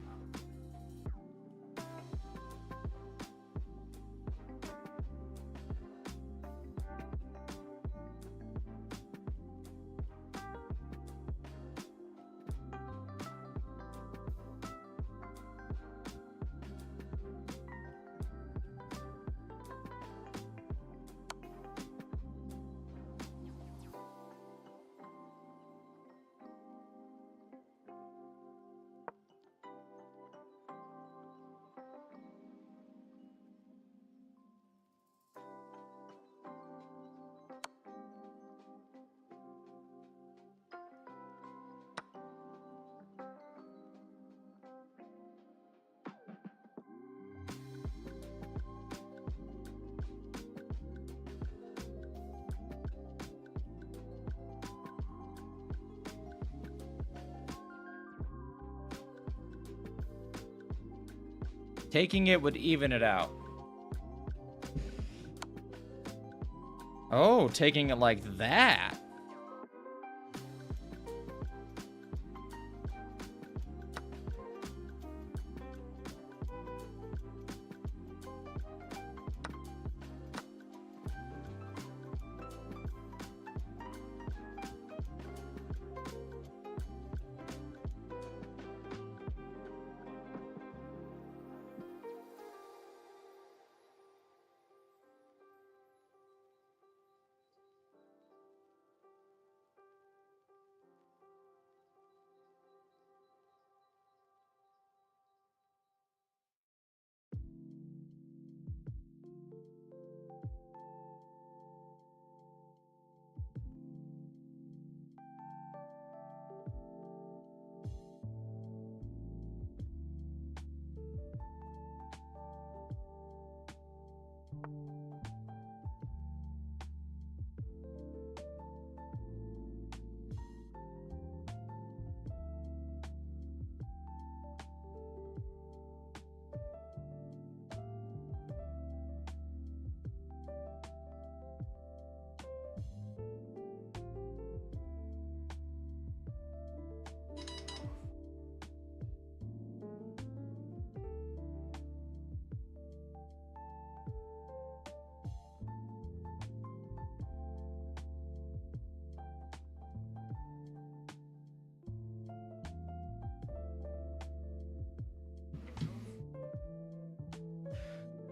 Taking it would even it out. Oh, taking it like that.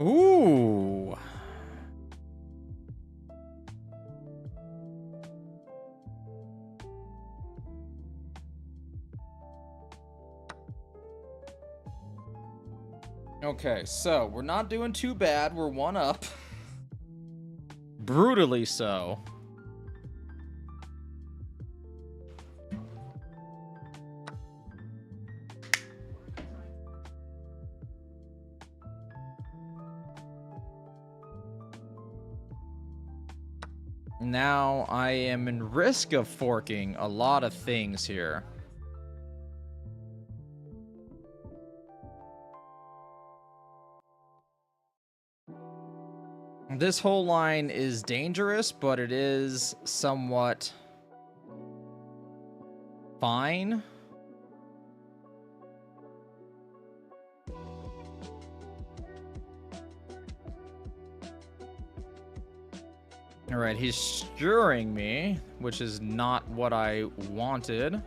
Ooh. Okay, so we're not doing too bad. We're one up. Brutally so. Now I am in risk of forking a lot of things here. This whole line is dangerous, but it is somewhat fine. All right, he's stirring me, which is not what I wanted.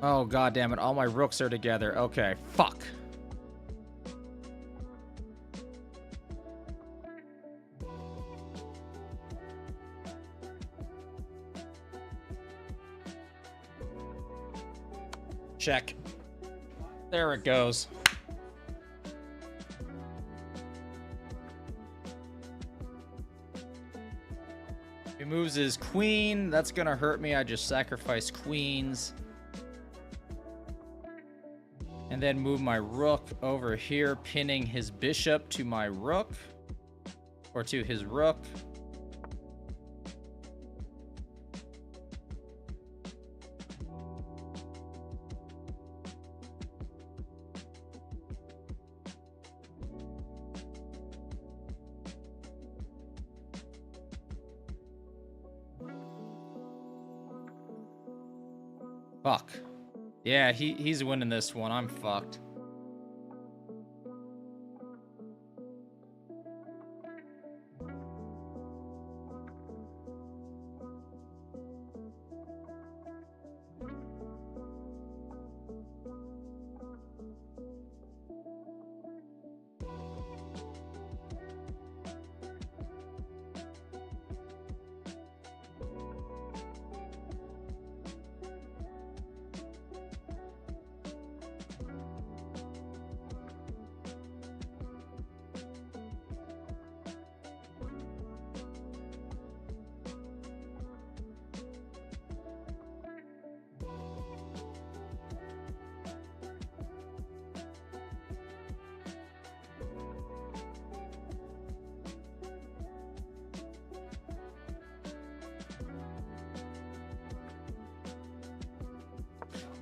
Oh, god damn it. All my rooks are together. Okay, fuck. Check. There it goes. He moves his queen. That's gonna hurt me. I just sacrifice queens. And then move my rook over here, pinning his bishop to my rook. Or to his rook. Fuck. Yeah, he's winning this one. I'm fucked.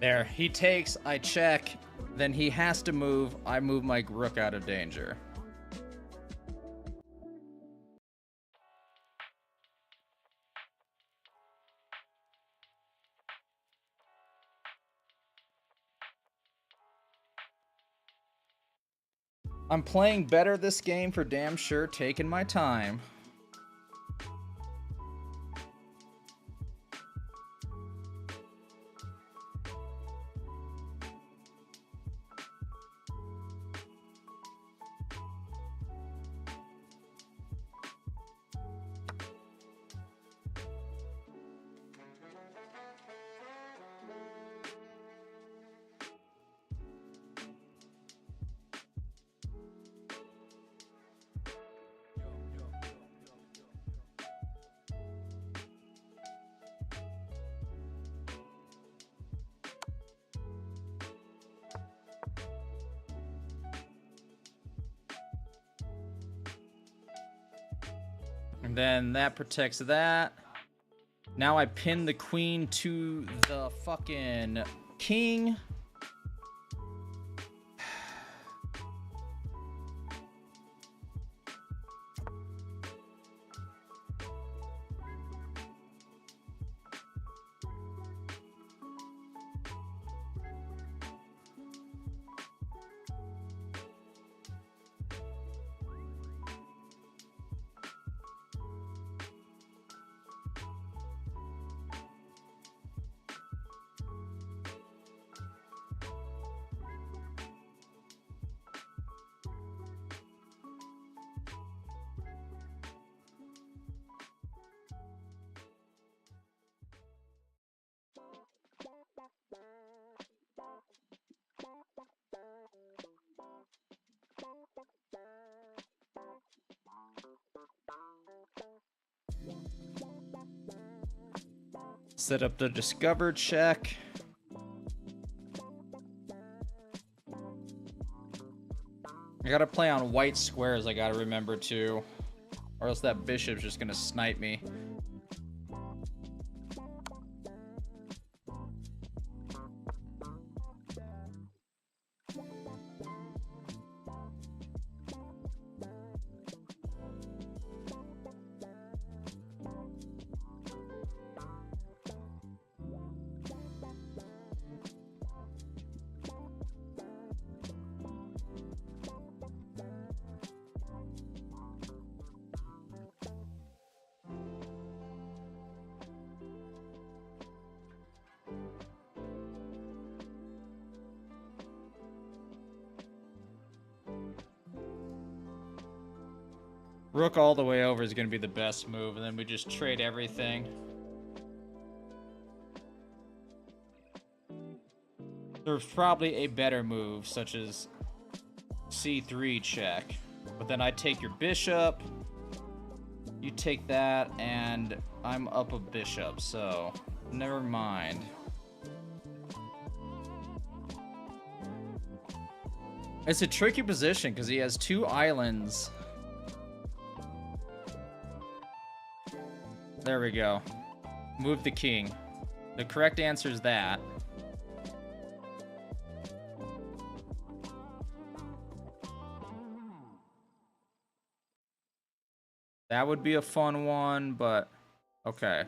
There, he takes, I check, then he has to move, I move my rook out of danger. I'm playing better this game for damn sure, taking my time. And then that protects that. Now I pin the queen to the fucking king. Set up the discover check. I gotta play on white squares, I gotta remember to. Or else that bishop's just gonna snipe me. Rook all the way over is going to be the best move, and then we just trade everything. There's probably a better move, such as c3 check. But then I take your bishop, you take that, and I'm up a bishop, so never mind. It's a tricky position because he has 2 islands. There we go. Move the king. The correct answer is that. That would be a fun one, but okay.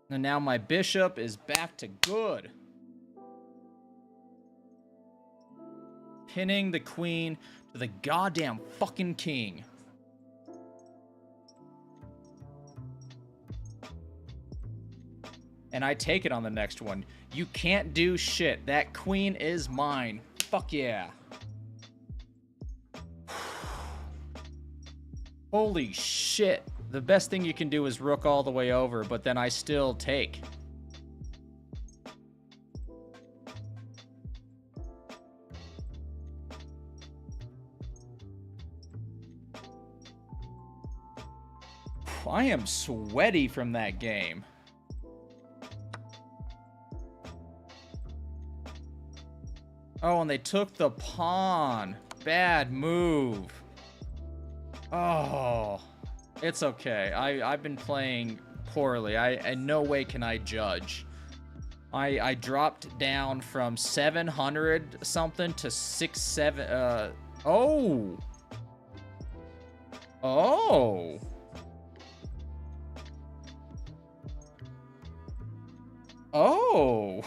And now my bishop is back to good. Pinning the queen to the goddamn fucking king. And I take it on the next one. You can't do shit. That queen is mine. Fuck yeah. Holy shit. The best thing you can do is rook all the way over, but then I still take. I am sweaty from that game. Oh, and they took the pawn. Bad move. Oh, it's okay. I've been playing poorly. In no way can I judge. I dropped down from 700 something to 6-7. Oh. Oh. Oh.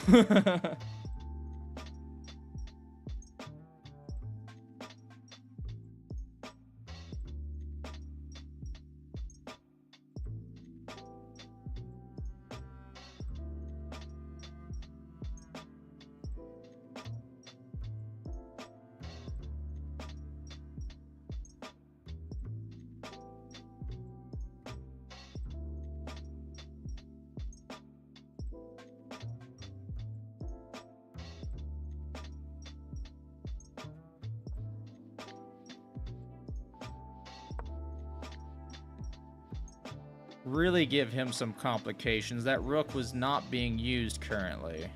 Really give him some complications. That rook was not being used currently.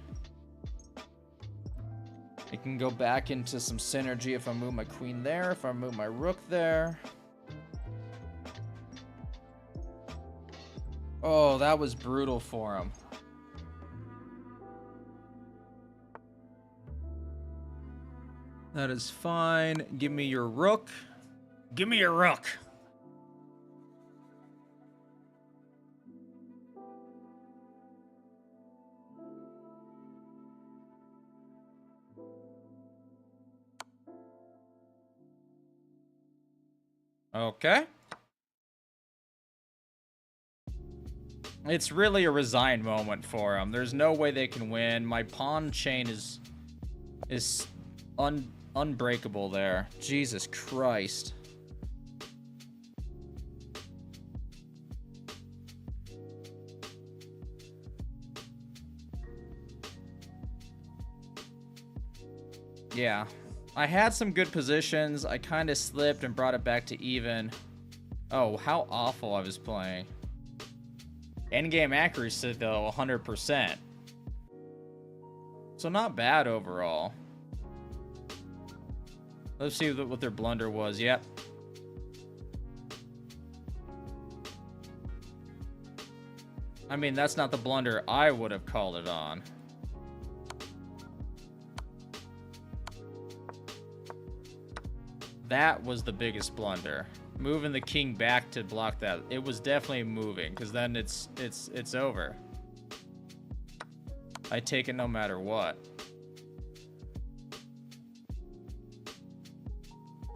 I can go back into some synergy if I move my queen there, if I move my rook there. Oh, that was brutal for him. That is fine. Give me your rook. Give me your rook. Okay. It's really a resigned moment for them. There's no way they can win. My pawn chain is unbreakable there. Jesus Christ. Yeah. I had some good positions. I kind of slipped and brought it back to even. Oh, how awful I was playing. Endgame accuracy, though, 100%. So not bad overall. Let's see what their blunder was. Yep. I mean, that's not the blunder I would have called it on. That was the biggest blunder. Moving the king back to block that. It was definitely moving, because then it's over. I take it no matter what.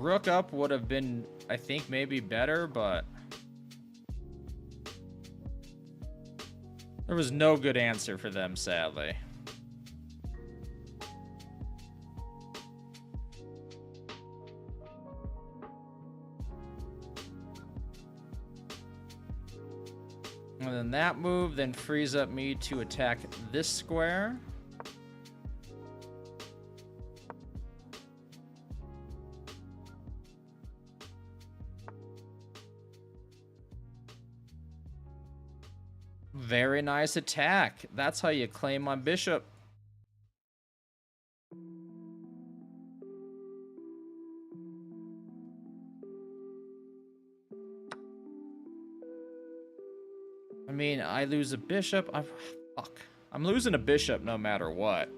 Rook up would have been, I think, maybe better, but there was no good answer for them, sadly. And then that move then frees up me to attack this square. Very nice attack. That's how you claim my bishop. I mean, I lose a bishop. Fuck. I'm losing a bishop no matter what.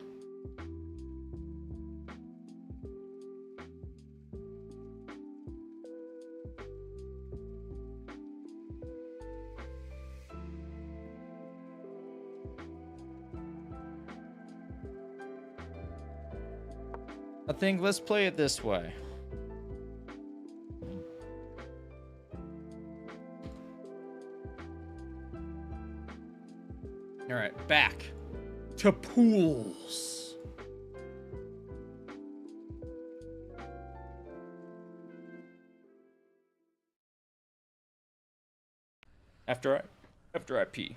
I think let's play it this way. All right, back to pools. After I pee.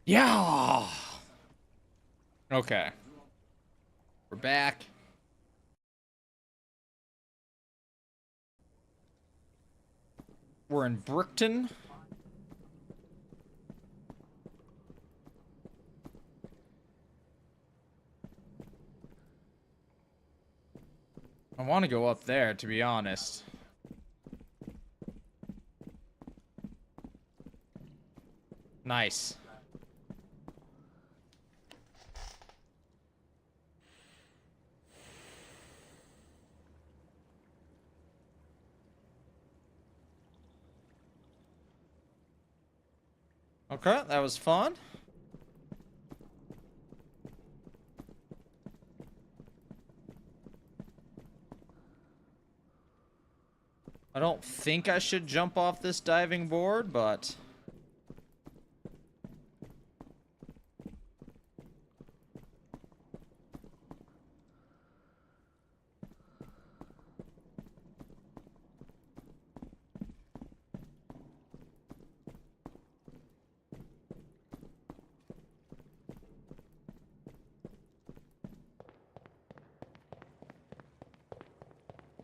Yeah. Okay. We're back. We're in Brookton. I want to go up there, to be honest. Nice. Okay, that was fun. I don't think I should jump off this diving board, but...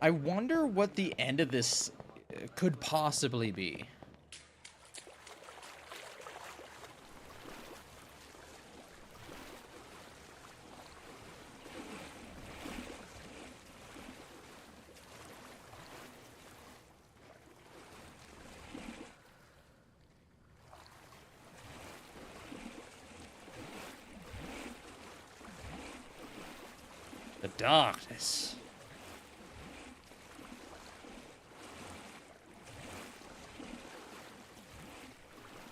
I wonder what the end of this could possibly be. The darkness.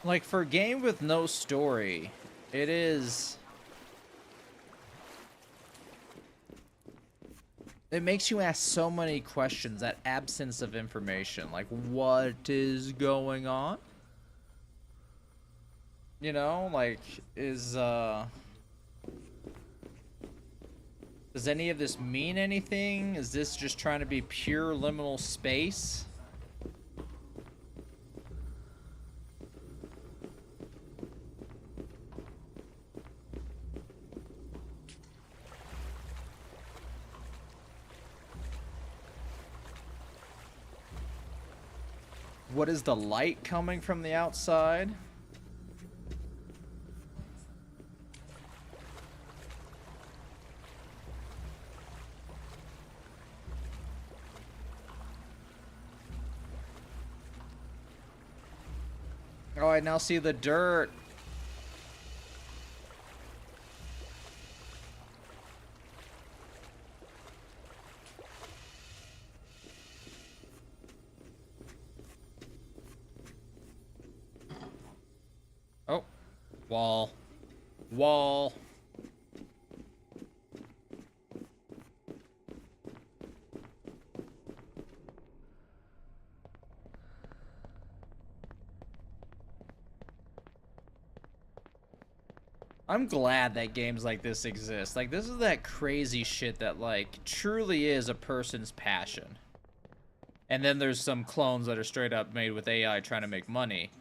Like, for a game with no story, it is... It makes you ask so many questions, that absence of information. Like, what is going on? You know, like, does any of this mean anything? Is this just trying to be pure liminal space? What is the light coming from the outside? Oh, I now see the dirt. Oh, wall. Wall. I'm glad that games like this exist. Like, this is that crazy shit that, like, truly is a person's passion. And then there's some clones that are straight up made with AI trying to make money.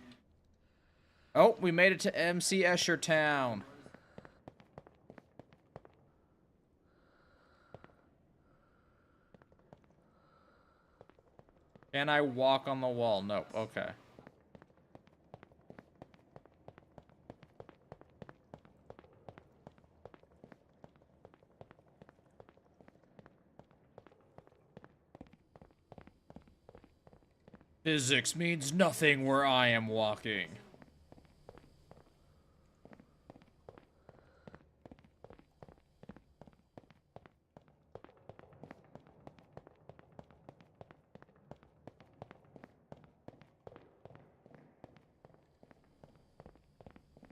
Oh, we made it to MC Escher Town. Can I walk on the wall? Nope. Okay. Physics means nothing where I am walking.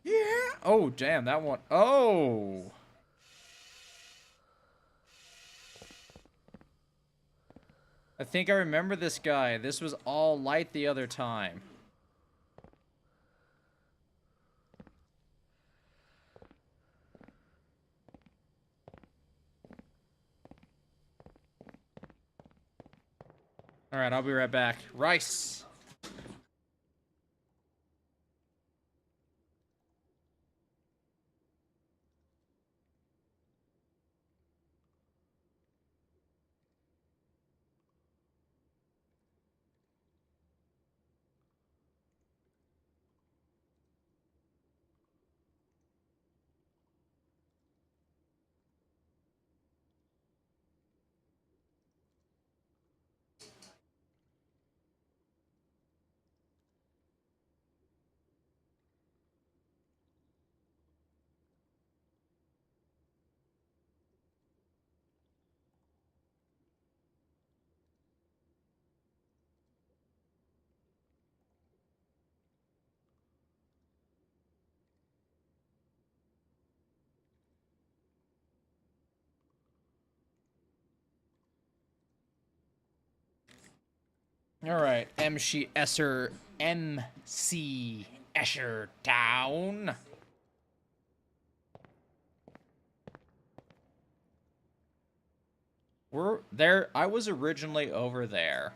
Yeah. Oh, damn, that one. Oh. I think I remember this guy. This was all light the other time. Alright, I'll be right back. Rice! Alright, MC Escher Town. We're there. I was originally over there.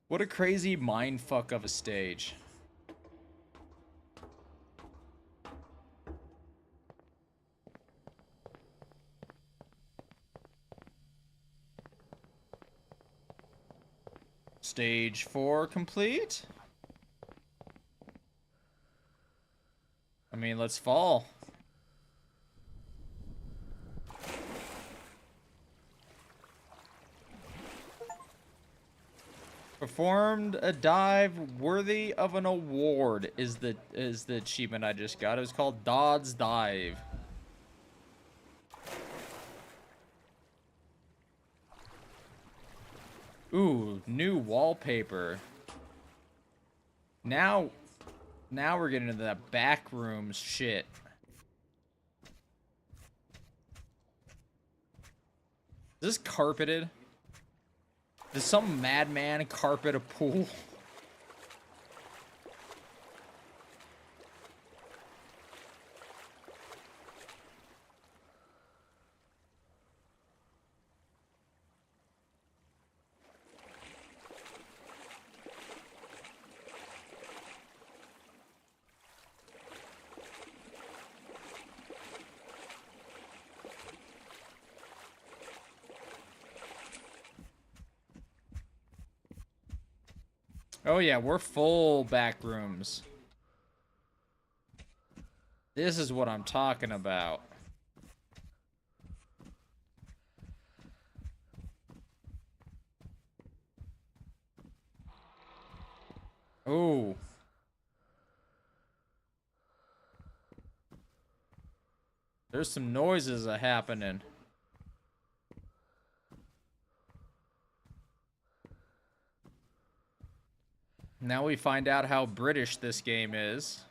What a crazy mindfuck of a stage. Stage 4 complete. I mean, let's fall. Performed a dive worthy of an award is the achievement I just got. It was called Dodd's Dive. Ooh, new wallpaper. Now we're getting into that back rooms shit. Is this carpeted? Does some madman carpet a pool? Oh yeah, we're full back rooms. This is what I'm talking about. Ooh. There's some noises happening. Now we find out how British this game is.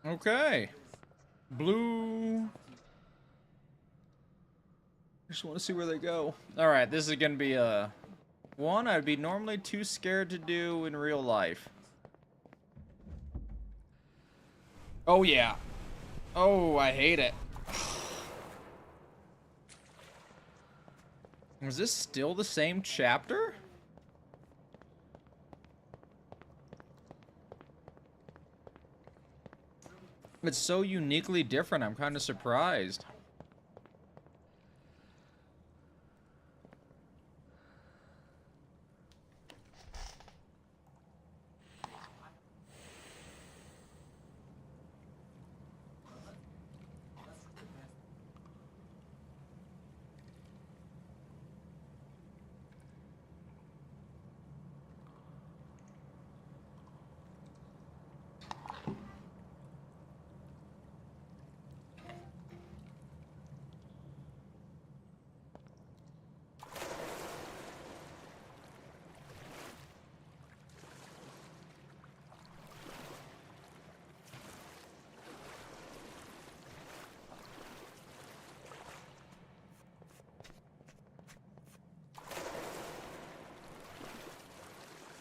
Okay. Blue. Just want to see where they go. Alright, this is going to be a one I'd be normally too scared to do in real life. Oh, yeah. Oh, I hate it. Is this still the same chapter? It's so uniquely different, I'm kind of surprised.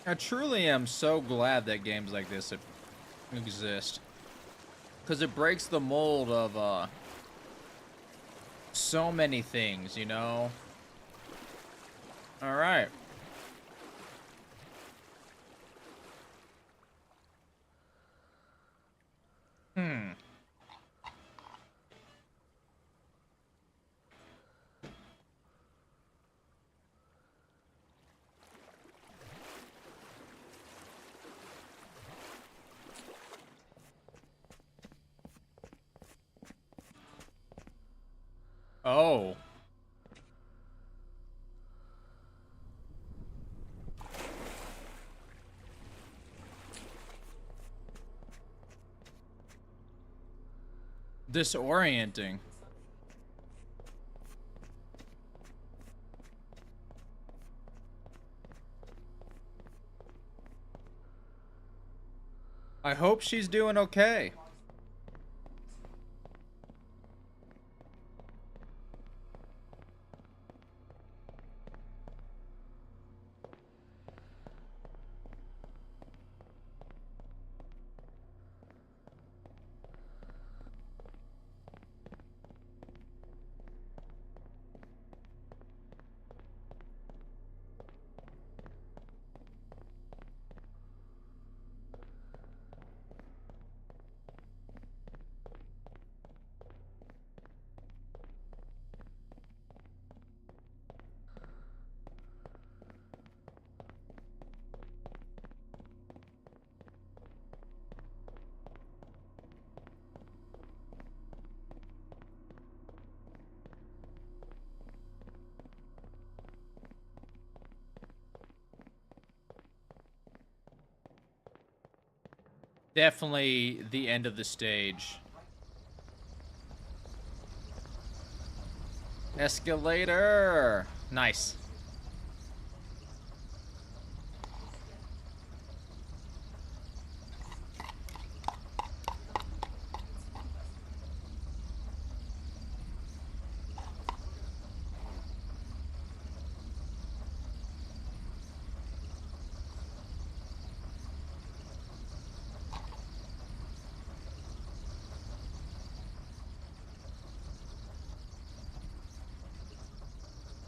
I truly am so glad that games like this exist. Because it breaks the mold of, so many things, you know? Alright. Oh. Disorienting. I hope she's doing okay. Definitely the end of the stage. Escalator! Nice.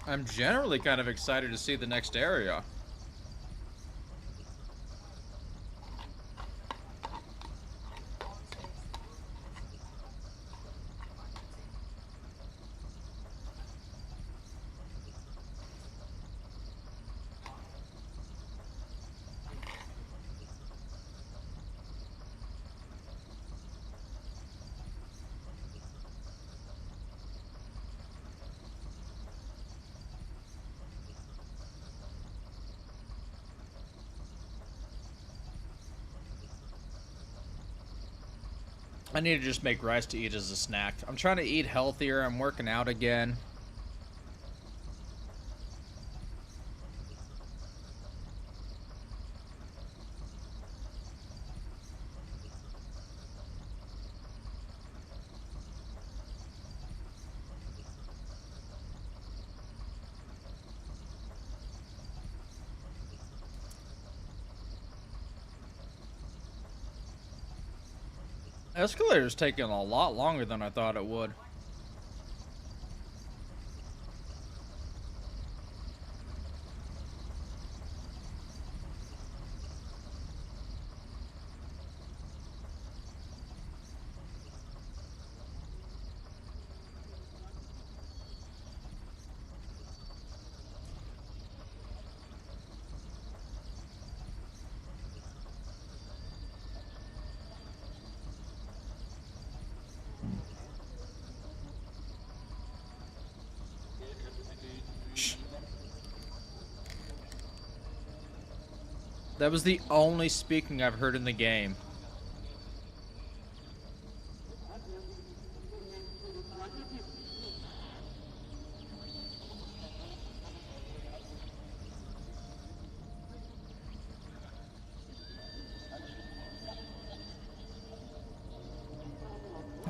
I'm generally kind of excited to see the next area. I need to just make rice to eat as a snack. I'm trying to eat healthier. I'm working out again. Escalator's taking a lot longer than I thought it would. That was the only speaking I've heard in the game.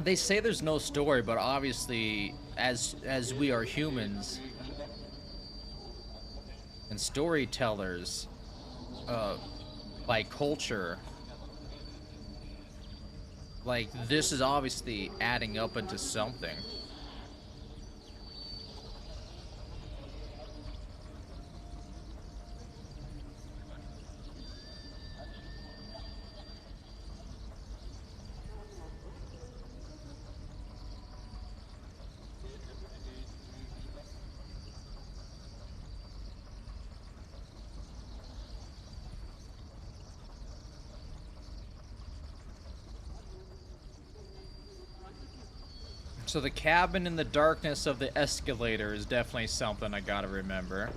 They say there's no story, but obviously, as we are humans and storytellers, by culture, like this is obviously adding up into something. So the cabin in the darkness of the escalator is definitely something I gotta remember.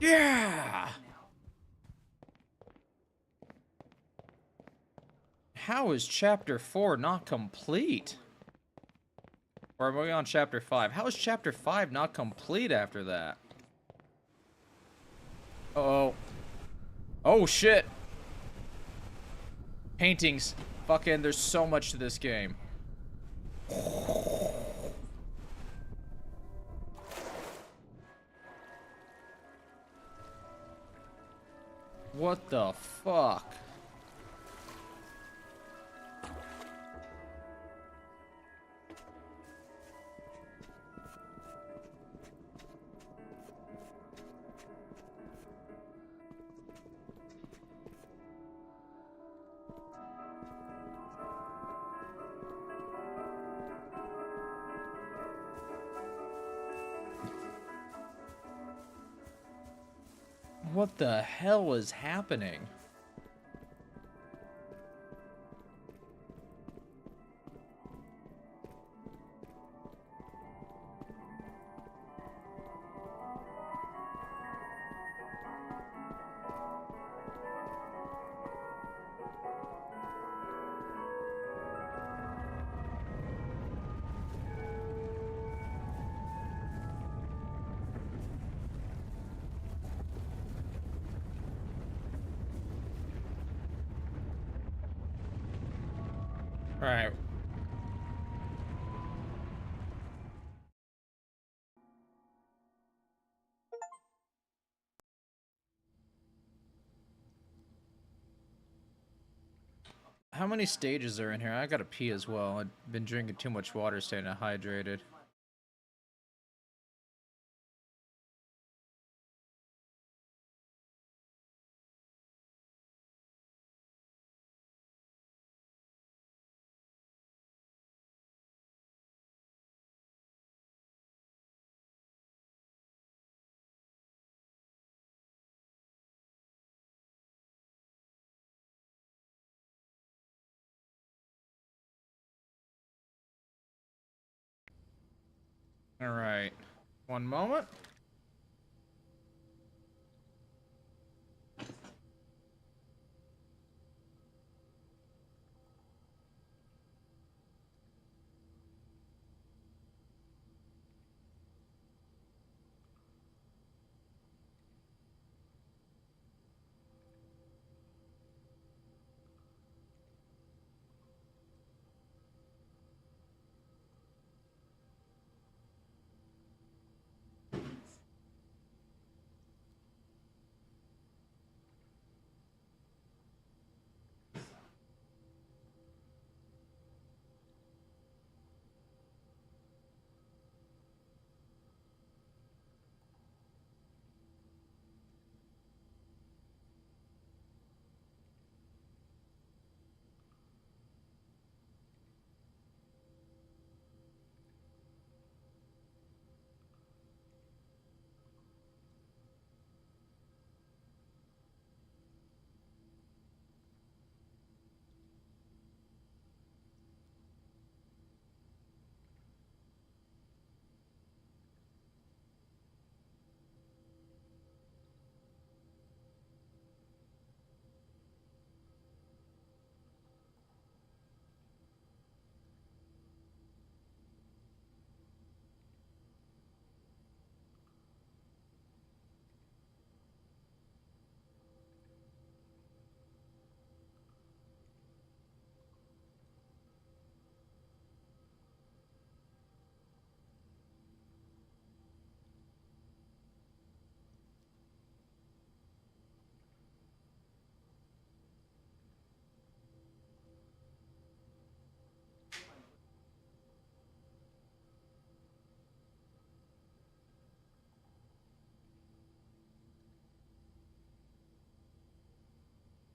Yeah! How is chapter 4 not complete? Or are we on chapter 5? How is chapter 5 not complete after that? Uh-oh. Oh, shit! Paintings. Fucking, there's so much to this game. What the fuck? What the hell is happening? Alright. How many stages are in here? I gotta pee as well. I've been drinking too much water, staying hydrated. Alright. One moment.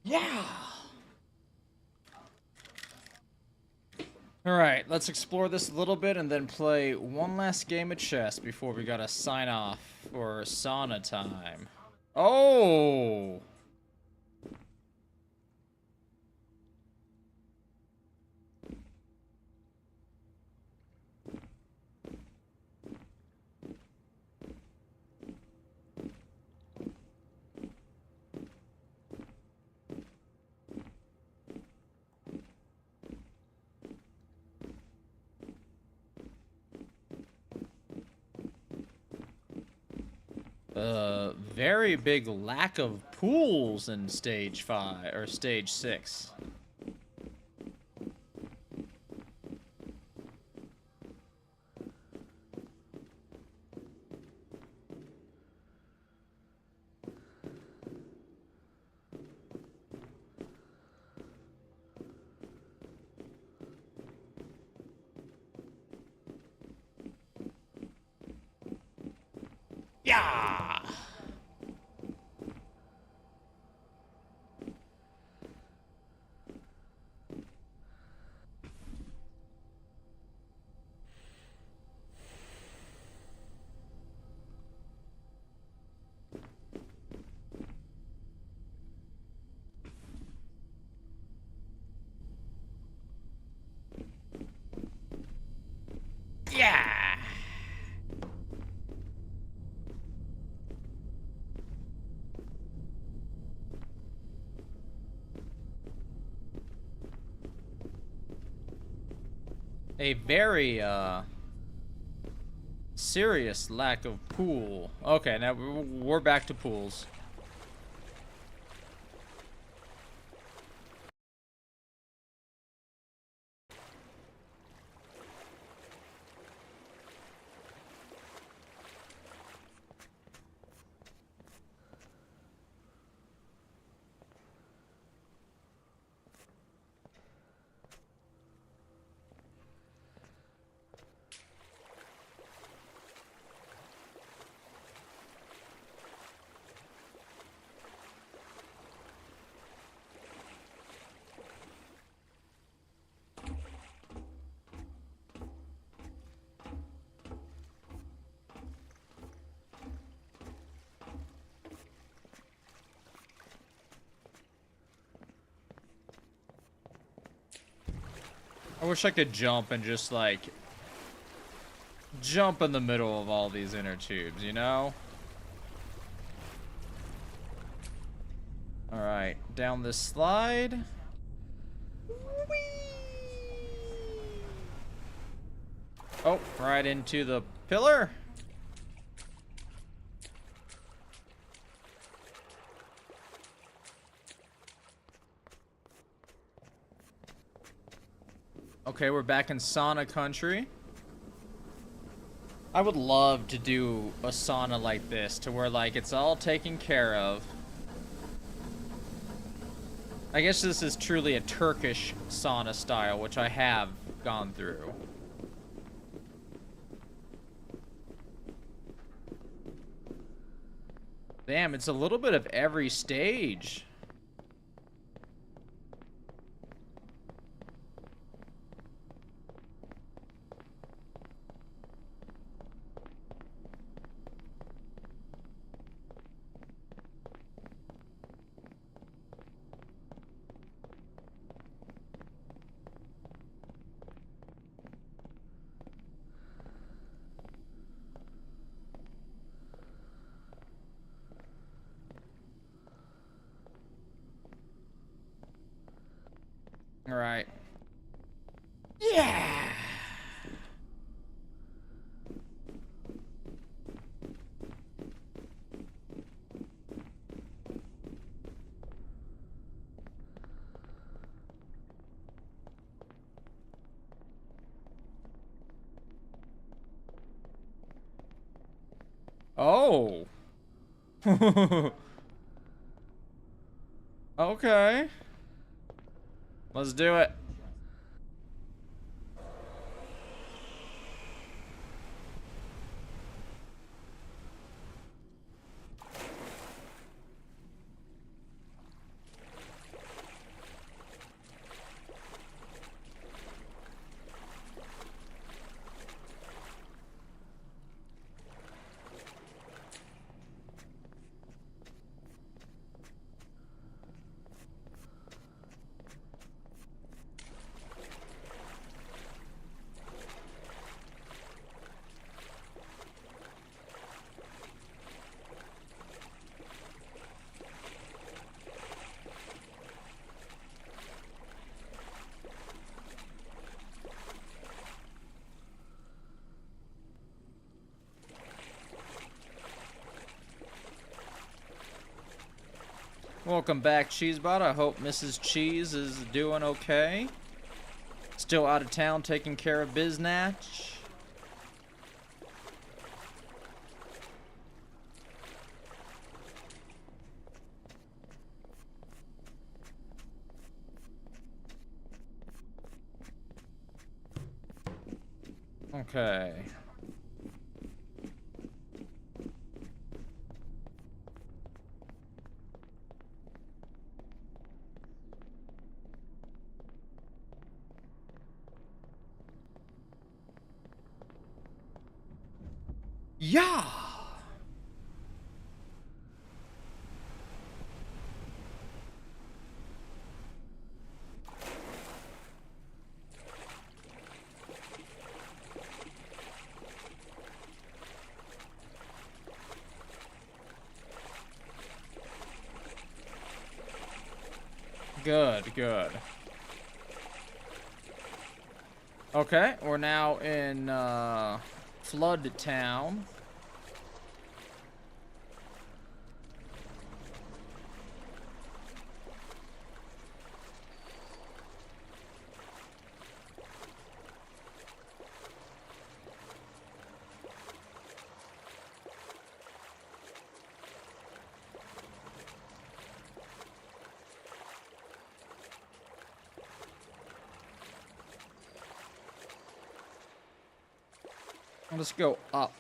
Yeah! Alright, let's explore this a little bit and then play one last game of chess before we gotta sign off for sauna time. Oh! Very big lack of pools in stage 5 or stage 6. Yeah! Yeah! A very, serious lack of pool. Okay, now we're back to pools. I wish I could jump and just, like, jump in the middle of all these inner tubes, you know? Alright, down this slide. Whee! Oh, right into the pillar. Okay, we're back in sauna country. I would love to do a sauna like this, to where, like, it's all taken care of. I guess this is truly a Turkish sauna style, which I have gone through. Damn, it's a little bit of every stage. All right. Yeah. Oh. Okay. Let's do it. Welcome back, Cheesebot. I hope Mrs. Cheese is doing okay. Still out of town taking care of biznatch. Okay. Yeah. Good, good. Okay, we're now in Flood Town. Let's go up.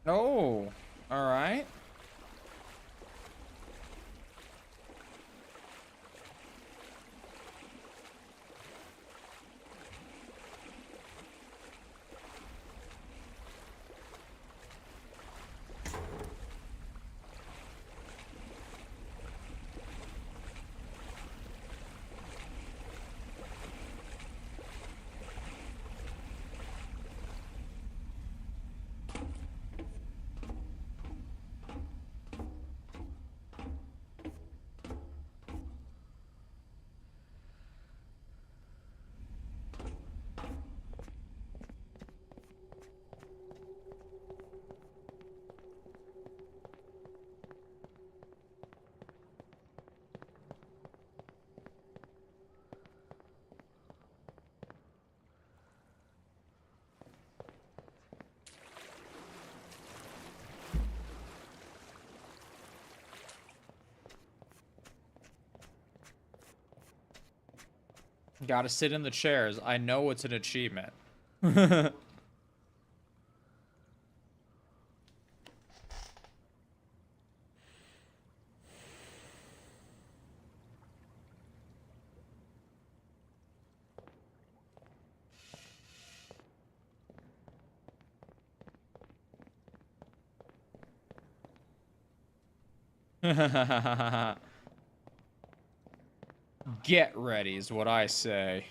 Oh, all right. Gotta sit in the chairs. I know it's an achievement. Get ready is what I say.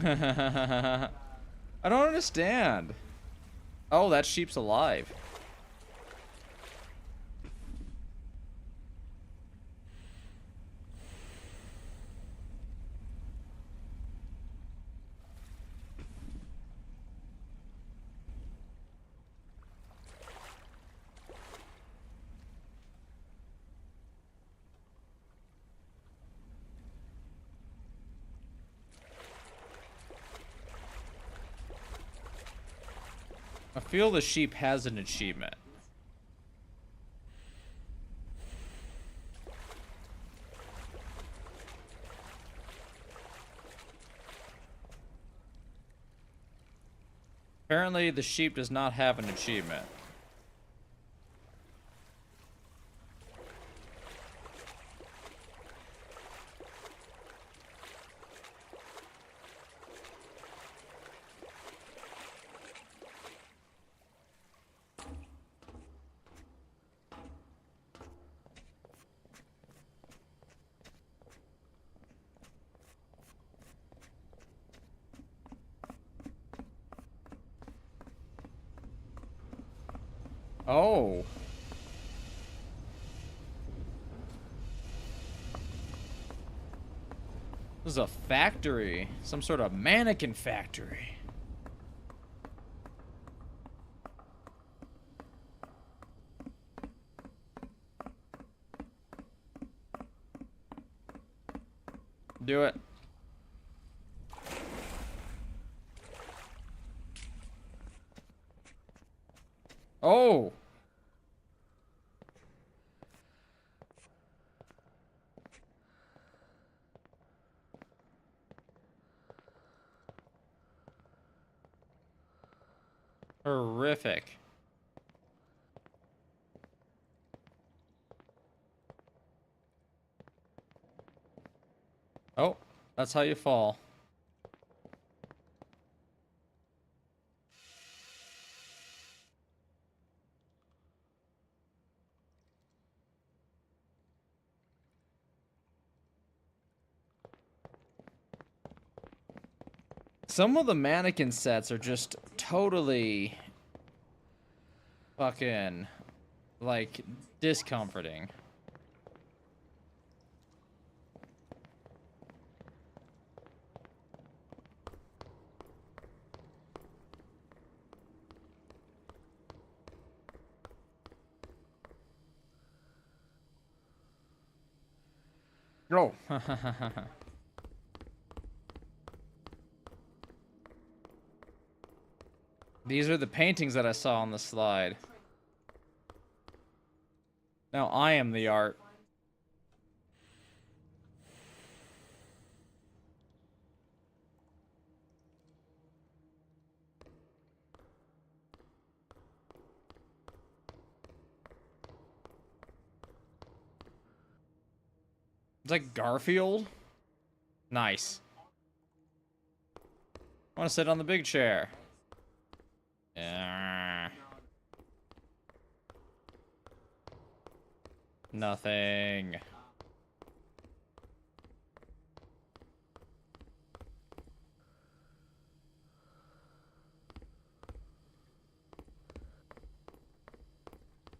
I don't understand. Oh, that sheep's alive. I feel the sheep has an achievement. Apparently, the sheep does not have an achievement. Oh. This is a factory. Some sort of mannequin factory. Do it. Oh. Horrific. Oh, that's how you fall. Some of the mannequin sets are just totally fucking, like, discomforting. Go. These are the paintings that I saw on the slide. Now I am the art. It's like Garfield. Nice. I want to sit on the big chair. Yeah. Nothing.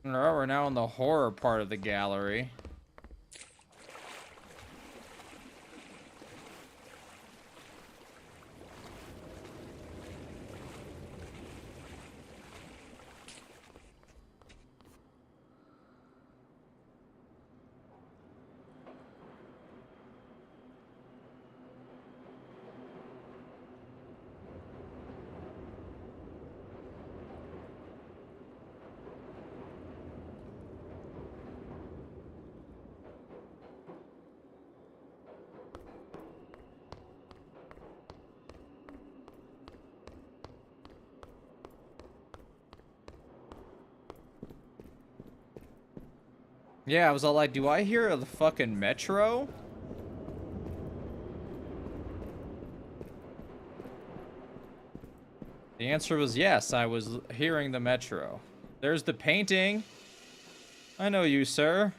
Alright, we're now in the horror part of the gallery. Yeah, I was all like, do I hear the fucking metro? The answer was yes, I was hearing the metro. There's the painting. I know you, sir.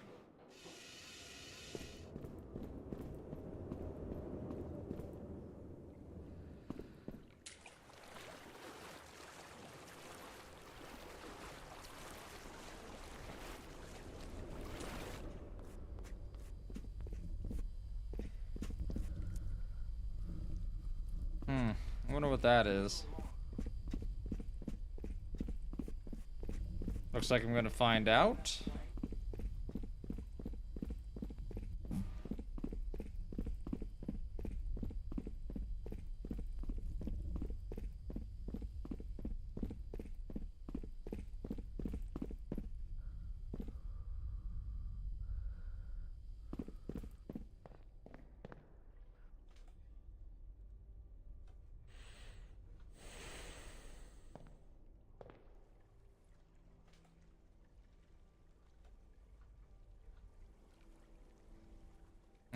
what that is. Looks like I'm gonna find out.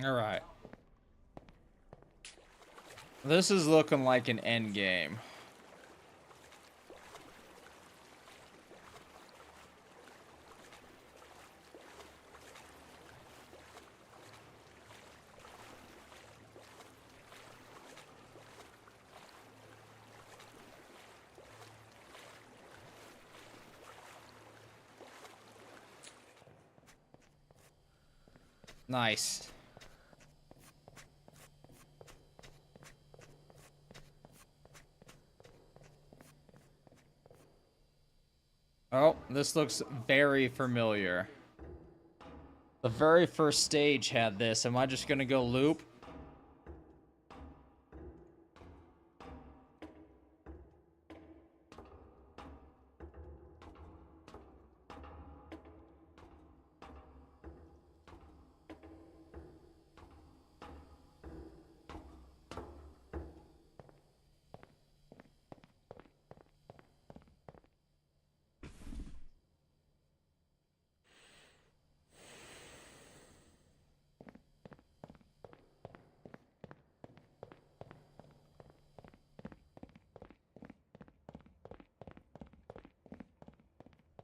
Alright. This is looking like an end game. Nice. Oh, this looks very familiar. The very first stage had this. Am I just gonna go loop?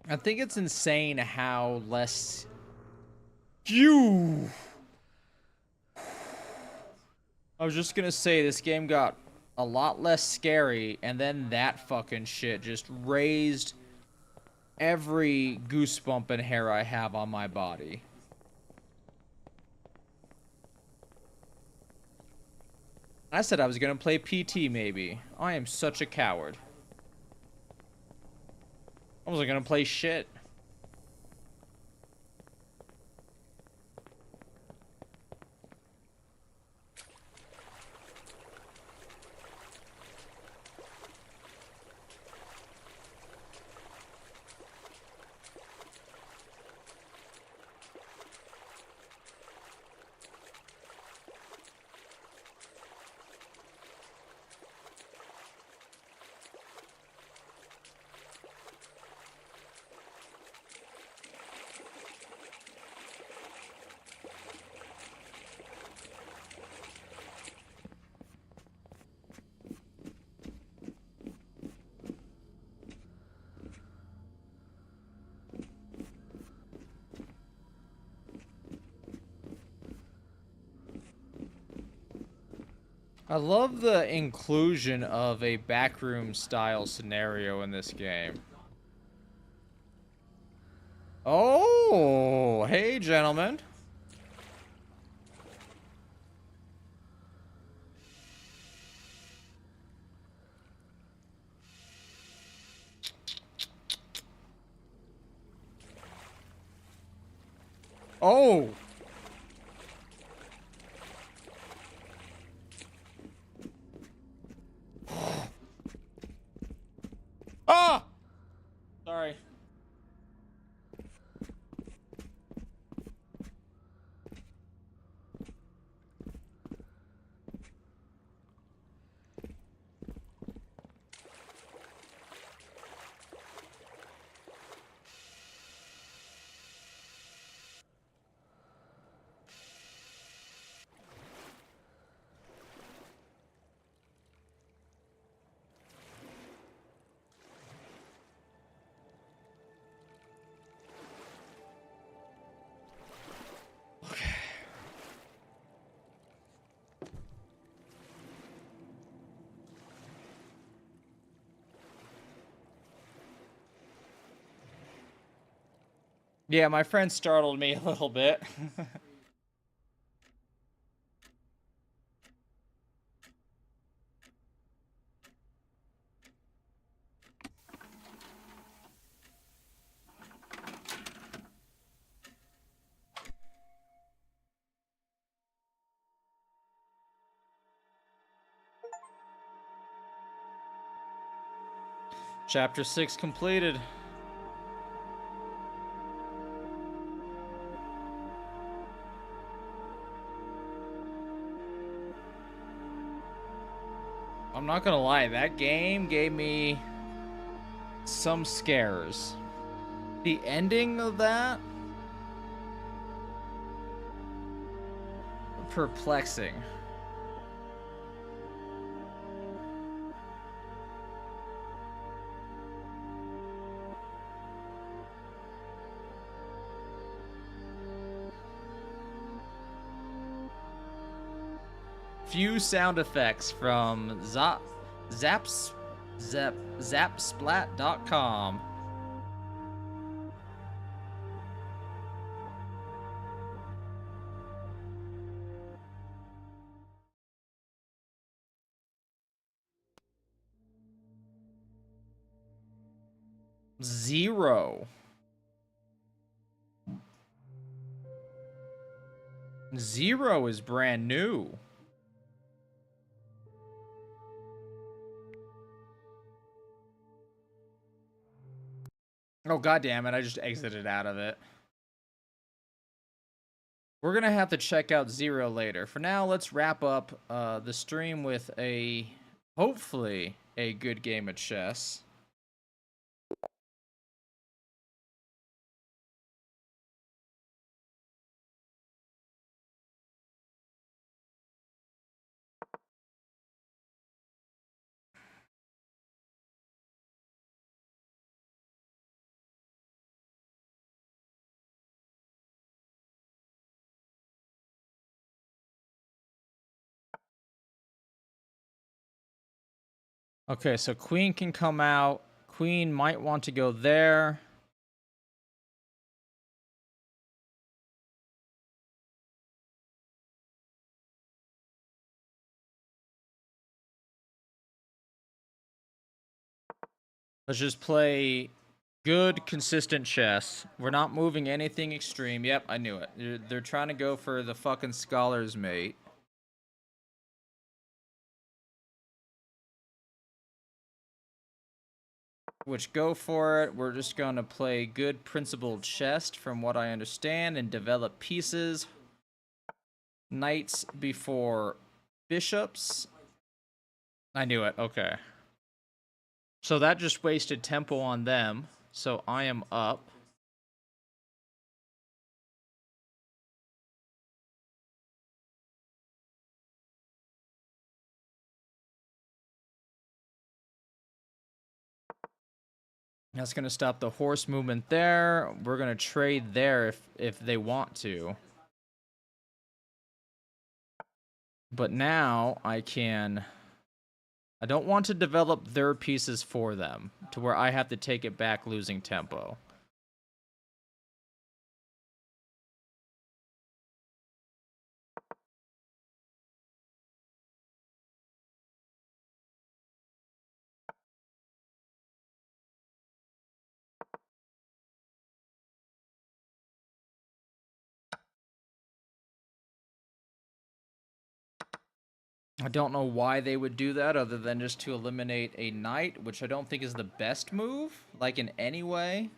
I think it's insane how less... I was just gonna say, this game got a lot less scary, and then that fucking shit just raised every goosebump and hair I have on my body. I said I was gonna play PT, maybe. I am such a coward. I wasn't gonna play shit. I love the inclusion of a backroom style scenario in this game. Oh, hey gentlemen. Oh. Ah! Sorry. Yeah, my friend startled me a little bit. Chapter 6 completed. I'm not gonna lie, that game gave me some scares. The ending of that? Perplexing. Few sound effects from Zapsplat.com. Zero. Zero is brand new. Oh, goddammit, I just exited out of it. We're going to have to check out Zero later. For now, let's wrap up the stream with hopefully, a good game of chess. Okay, so queen can come out. Queen might want to go there. Let's just play good, consistent chess. We're not moving anything extreme. Yep, I knew it. They're trying to go for the fucking scholar's mate. Which, go for it. We're just going to play good principled chess from what I understand and develop pieces. Knights before bishops. I knew it. Okay. So that just wasted tempo on them. So I am up. That's going to stop the horse movement there. We're going to trade there if they want to. But now I don't want to develop their pieces for them to where I have to take it back losing tempo. I don't know why they would do that other than just to eliminate a knight, which I don't think is the best move, like in any way.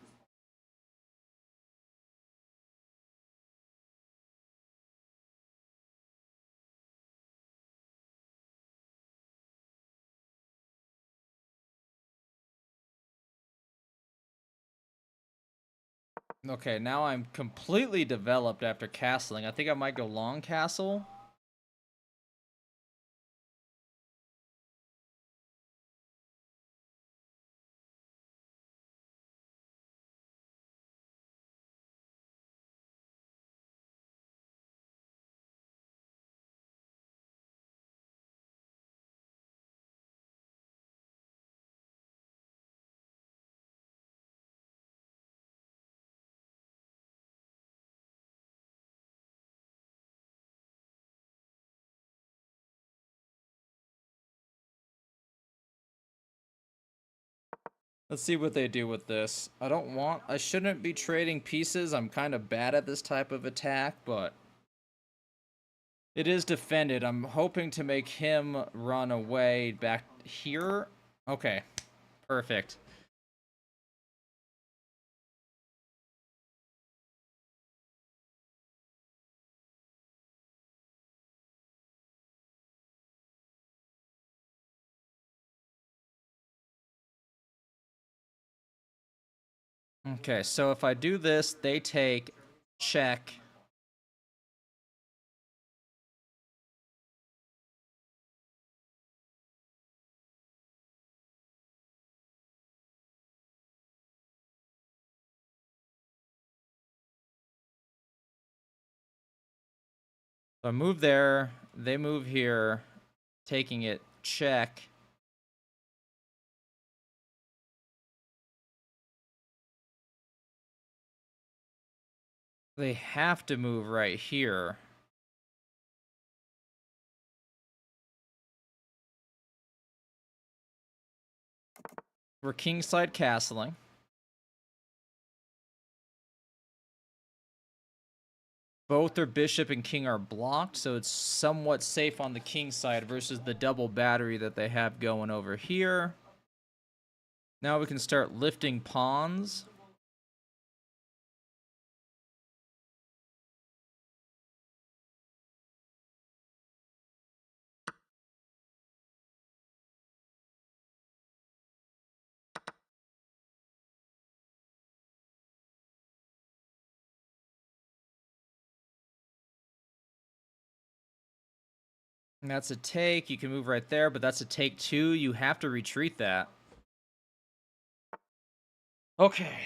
Okay, now I'm completely developed after castling. I think I might go long castle. Let's see what they do with this. I shouldn't be trading pieces. I'm kind of bad at this type of attack, but it is defended. I'm hoping to make him run away back here. Okay, perfect. Okay, so if I do this, they take check. So I move there, they move here, taking it check. They have to move right here. We're kingside castling. Both their bishop and king are blocked, so it's somewhat safe on the king side versus the double battery that they have going over here. Now we can start lifting pawns. And that's a take. You can move right there, but that's a take too. You have to retreat that. Okay.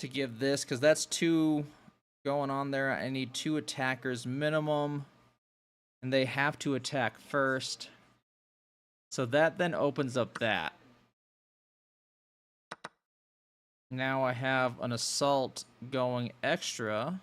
To give this, because that's two going on there. I need two attackers minimum, and they have to attack first. So that then opens up that. Now I have an assault going extra.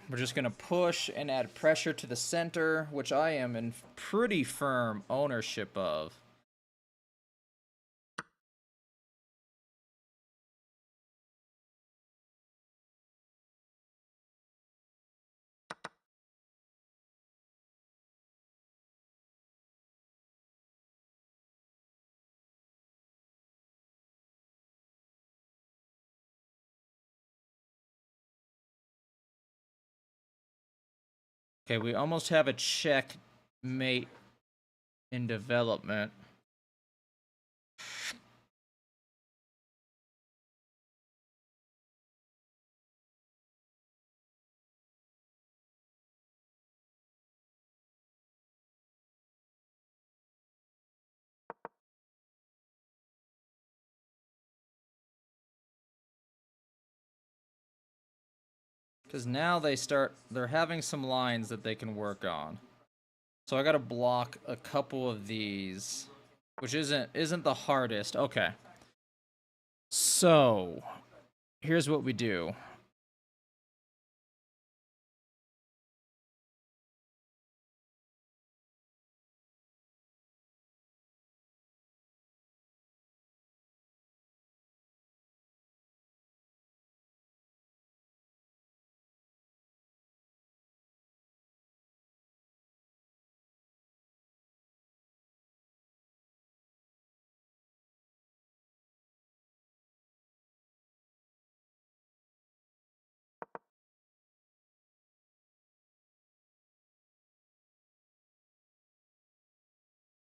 We're just going to push and add pressure to the center, which I am in pretty firm ownership of. Okay, we almost have a checkmate in development. Because now they're having some lines that they can work on. So I gotta block a couple of these, which isn't the hardest. Okay. So, here's what we do.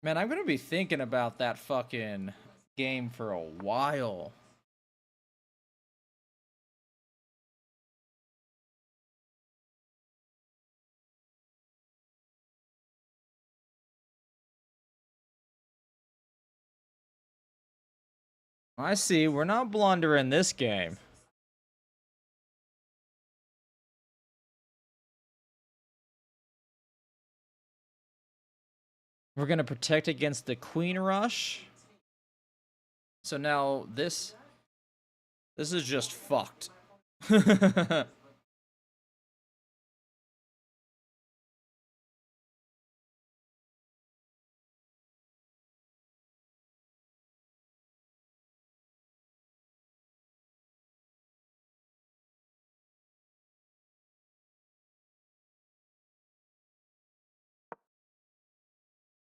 Man, I'm gonna be thinking about that fucking game for a while. I see. We're not blundering this game. We're gonna protect against the queen rush. So now this is just fucked.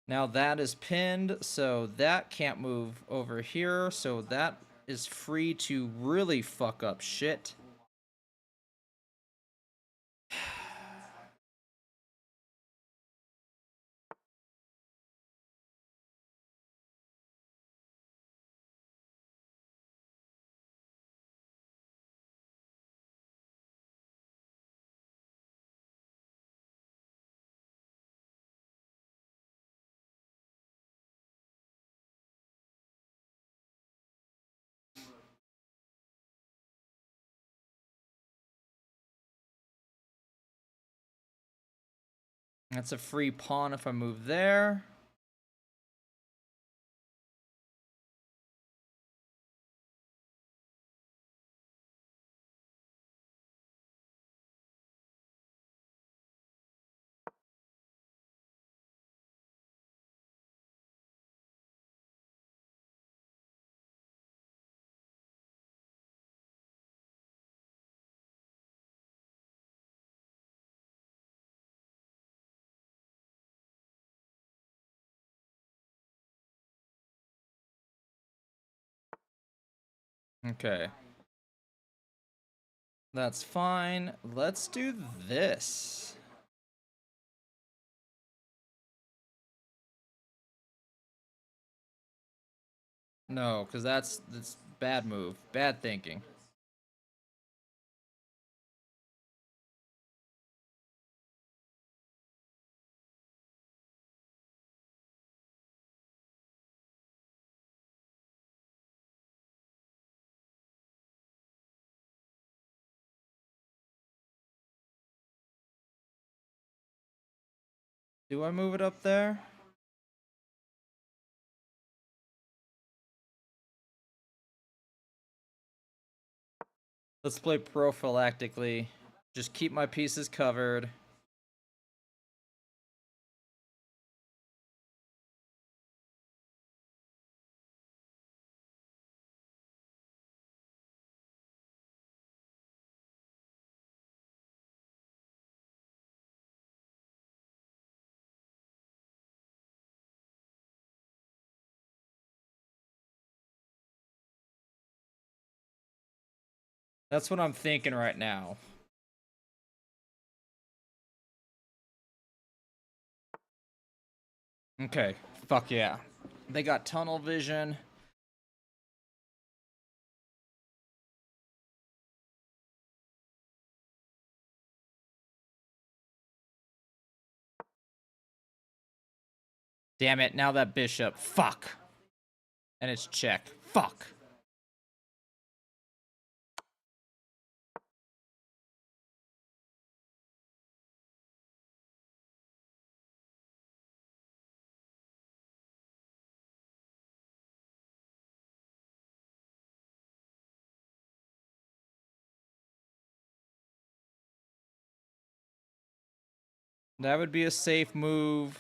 Now that is pinned, so that can't move over here, so that is free to really fuck up shit. That's a free pawn if I move there. Okay. That's fine. Let's do this. No, because that's bad move. Bad thinking. Do I move it up there? Let's play prophylactically. Just keep my pieces covered. That's what I'm thinking right now. Okay, fuck yeah. They got tunnel vision. Damn it, now that bishop. Fuck. And it's check. Fuck. That would be a safe move.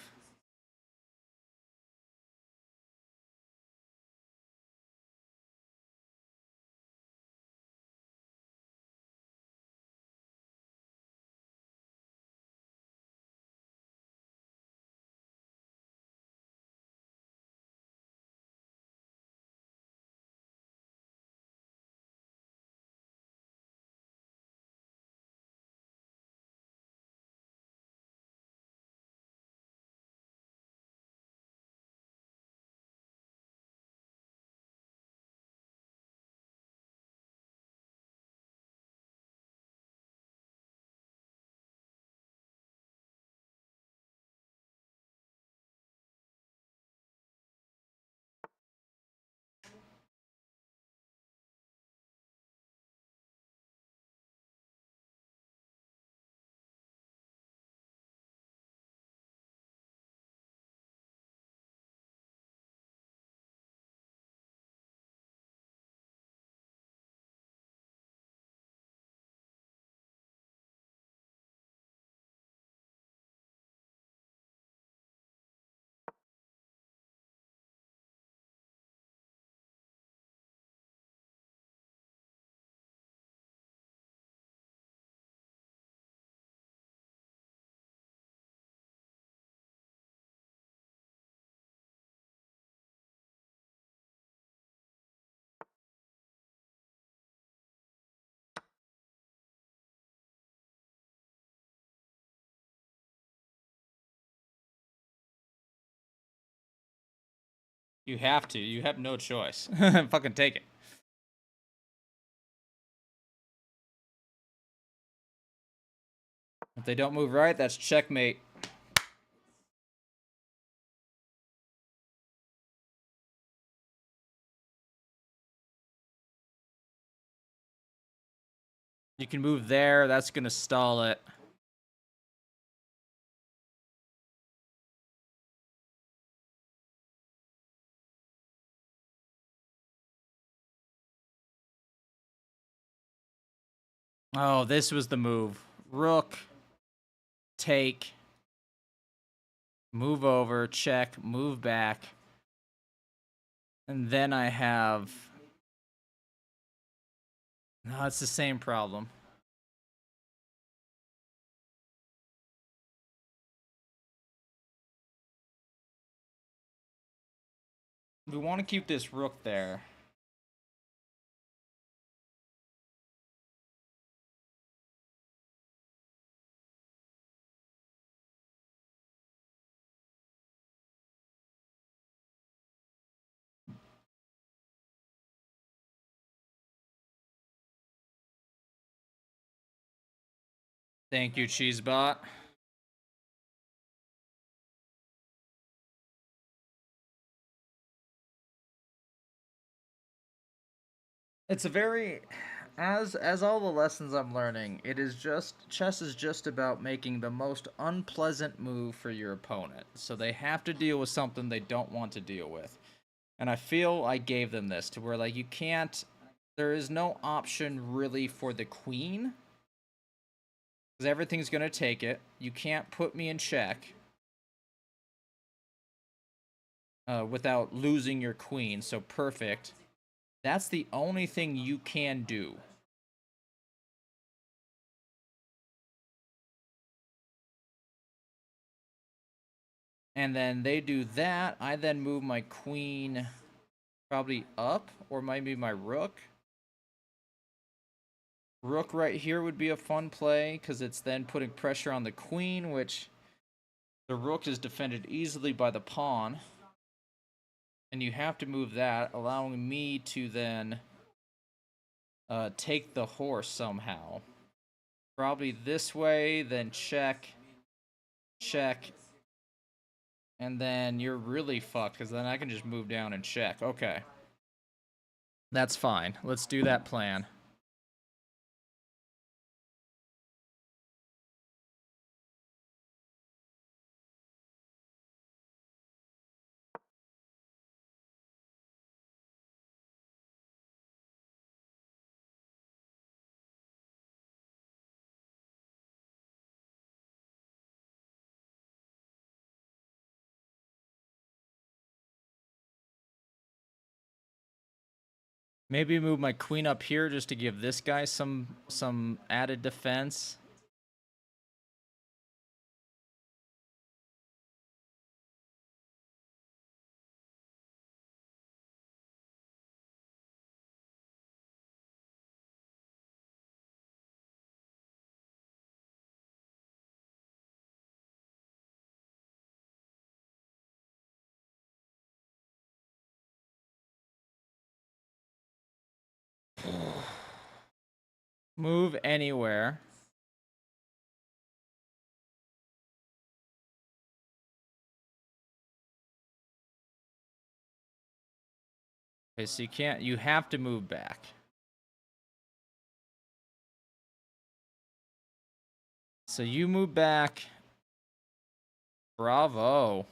You have to. You have no choice. Fucking take it. If they don't move right, that's checkmate. You can move there. That's going to stall it. Oh, this was the move. Rook, take, move over, check, move back. And then I have... No, it's the same problem. We want to keep this rook there. Thank you, Cheesebot. It's a very... As all the lessons I'm learning, it is just... Chess is just about making the most unpleasant move for your opponent. So they have to deal with something they don't want to deal with. And I feel I gave them this, to where, like, you can't... There is no option, really, for the queen. Because everything's going to take it. You can't put me in check without losing your queen, so perfect. That's the only thing you can do. And then they do that. I then move my queen probably up, or maybe my rook. Rook right here would be a fun play, because it's then putting pressure on the queen, which the rook is defended easily by the pawn. And you have to move that, allowing me to then take the horse somehow. Probably this way, then check, check, and then you're really fucked, because then I can just move down and check. Okay. That's fine. Let's do that plan. Maybe move my queen up here just to give this guy some added defense. Move anywhere. Okay, so you can't, you have to move back. So you move back. Bravo.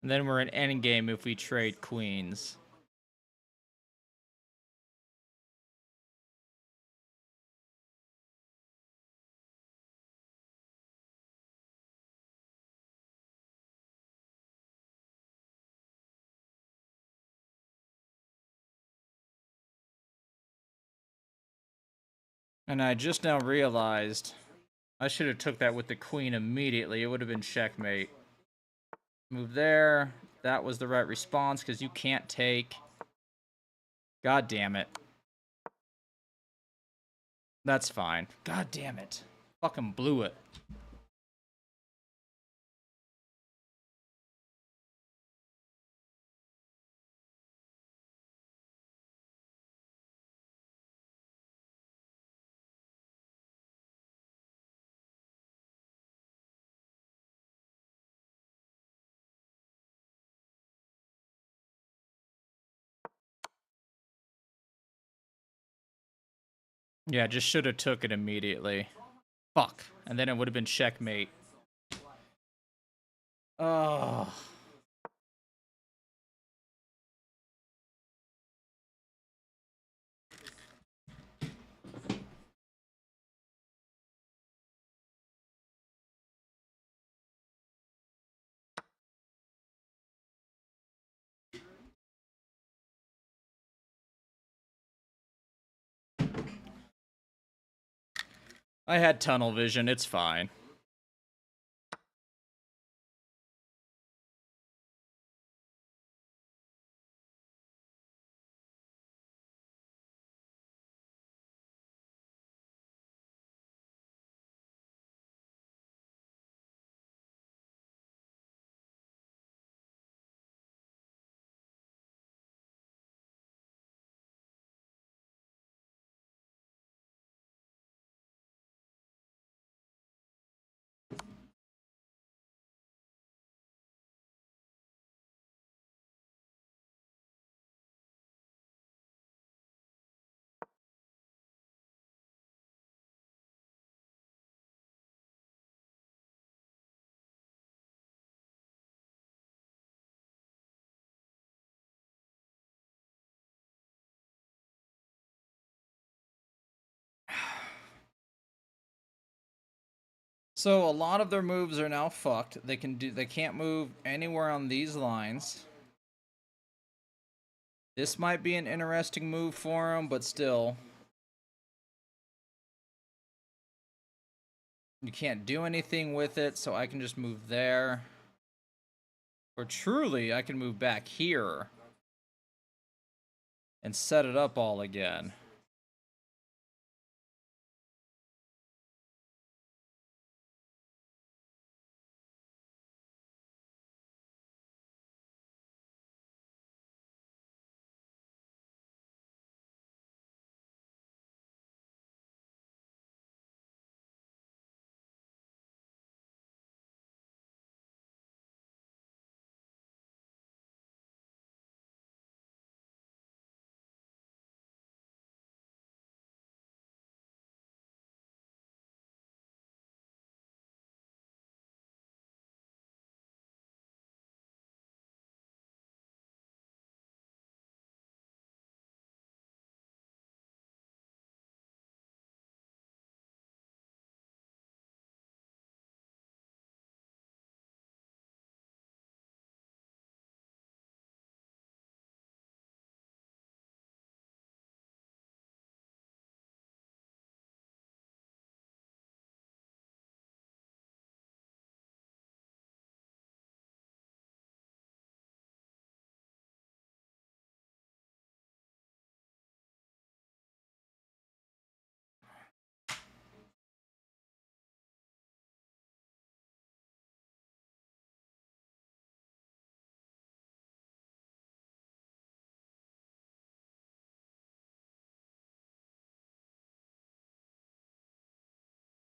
And then we're in endgame if we trade queens. And I just now realized I should have took that with the queen immediately. It would have been checkmate. Move there. That was the right response because you can't take. God damn it. That's fine. God damn it. Fucking blew it. Yeah, just should have took it immediately. Fuck. And then it would have been checkmate. Oh. I had tunnel vision. It's fine. So a lot of their moves are now fucked. They can't move anywhere on these lines. This might be an interesting move for them, but still. You can't do anything with it, so I can just move there. Or truly, I can move back here and set it up all again.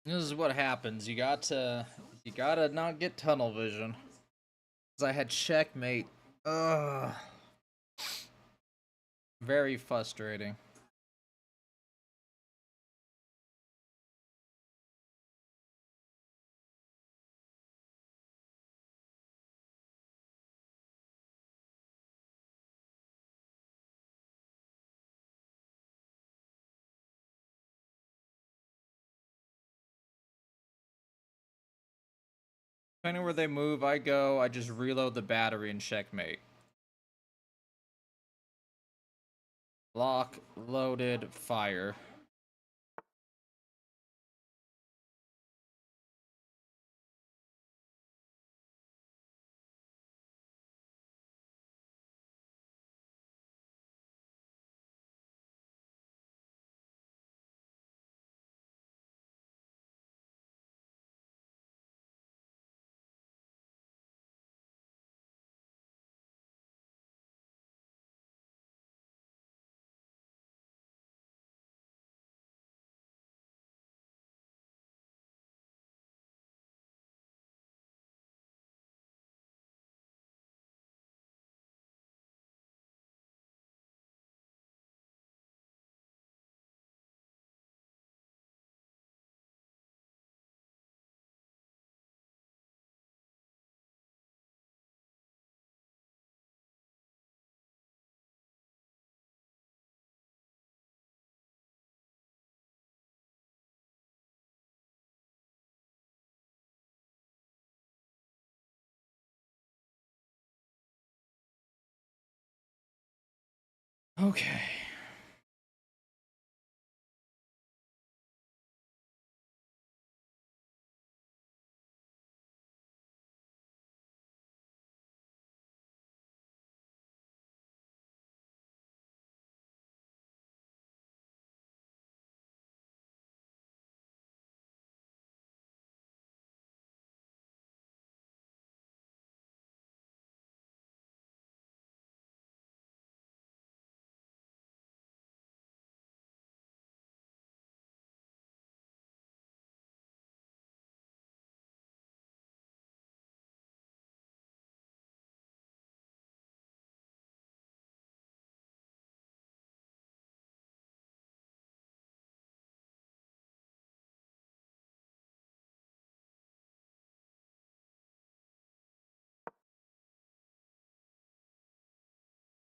This is what happens. You gotta not get tunnel vision. Cause I had checkmate. Ugh. Very frustrating. Depending where they move, I go. I just reload the battery and checkmate. Lock, loaded, fire. Okay.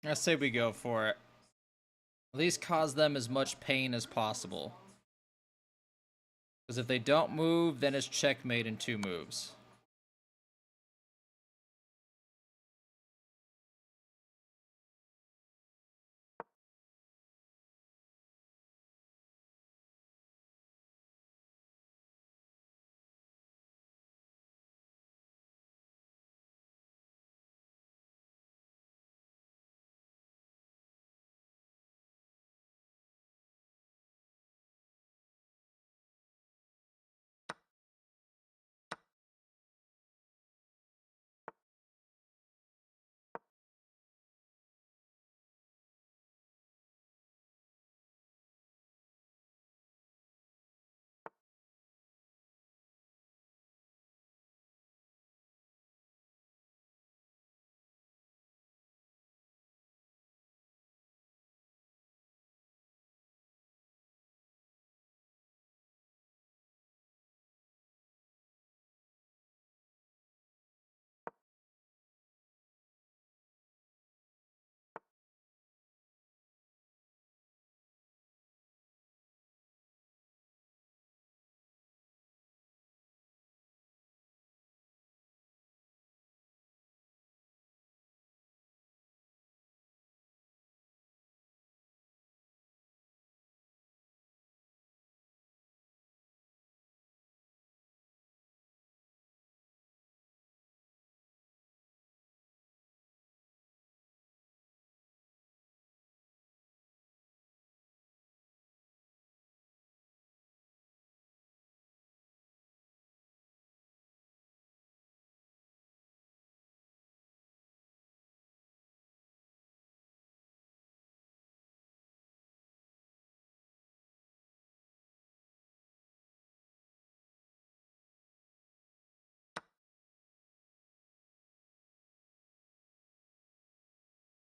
I say we go for it. At least cause them as much pain as possible. Because if they don't move, then it's checkmate in 2 moves.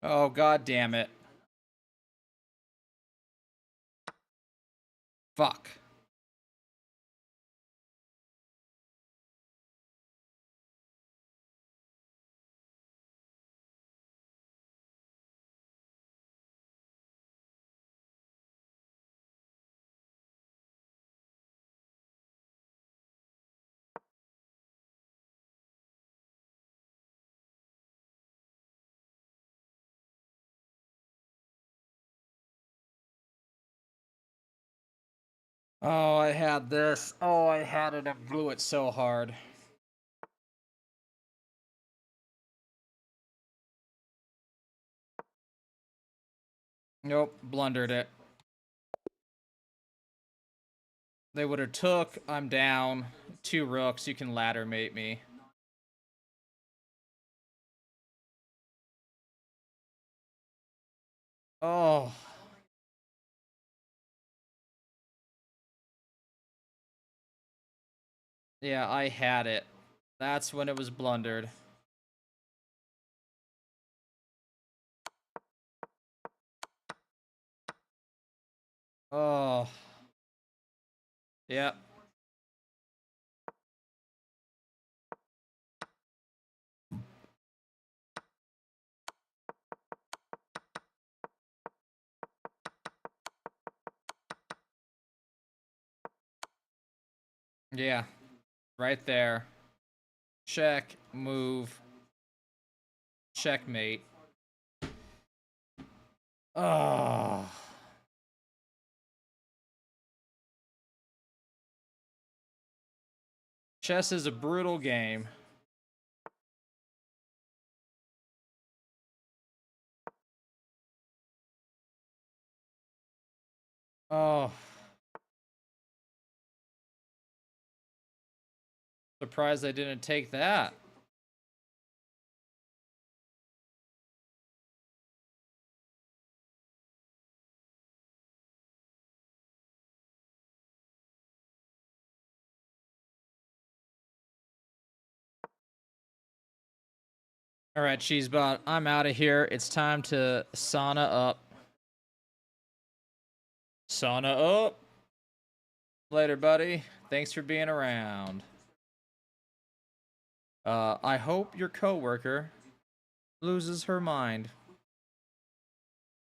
Oh, god damn it. Fuck. Oh, I had this. Oh, I had it and blew it so hard. Nope, blundered it. They would have took. I'm down. 2 rooks. You can ladder mate me. Oh. Yeah, I had it. That's when it was blundered. Oh. Yep. Yeah. Right there. Check, move, checkmate. Oh. Chess is a brutal game. Oh. Surprised I didn't take that. All right, Cheesebot, I'm out of here. It's time to sauna up. Sauna up. Later, buddy. Thanks for being around. I hope your coworker loses her mind.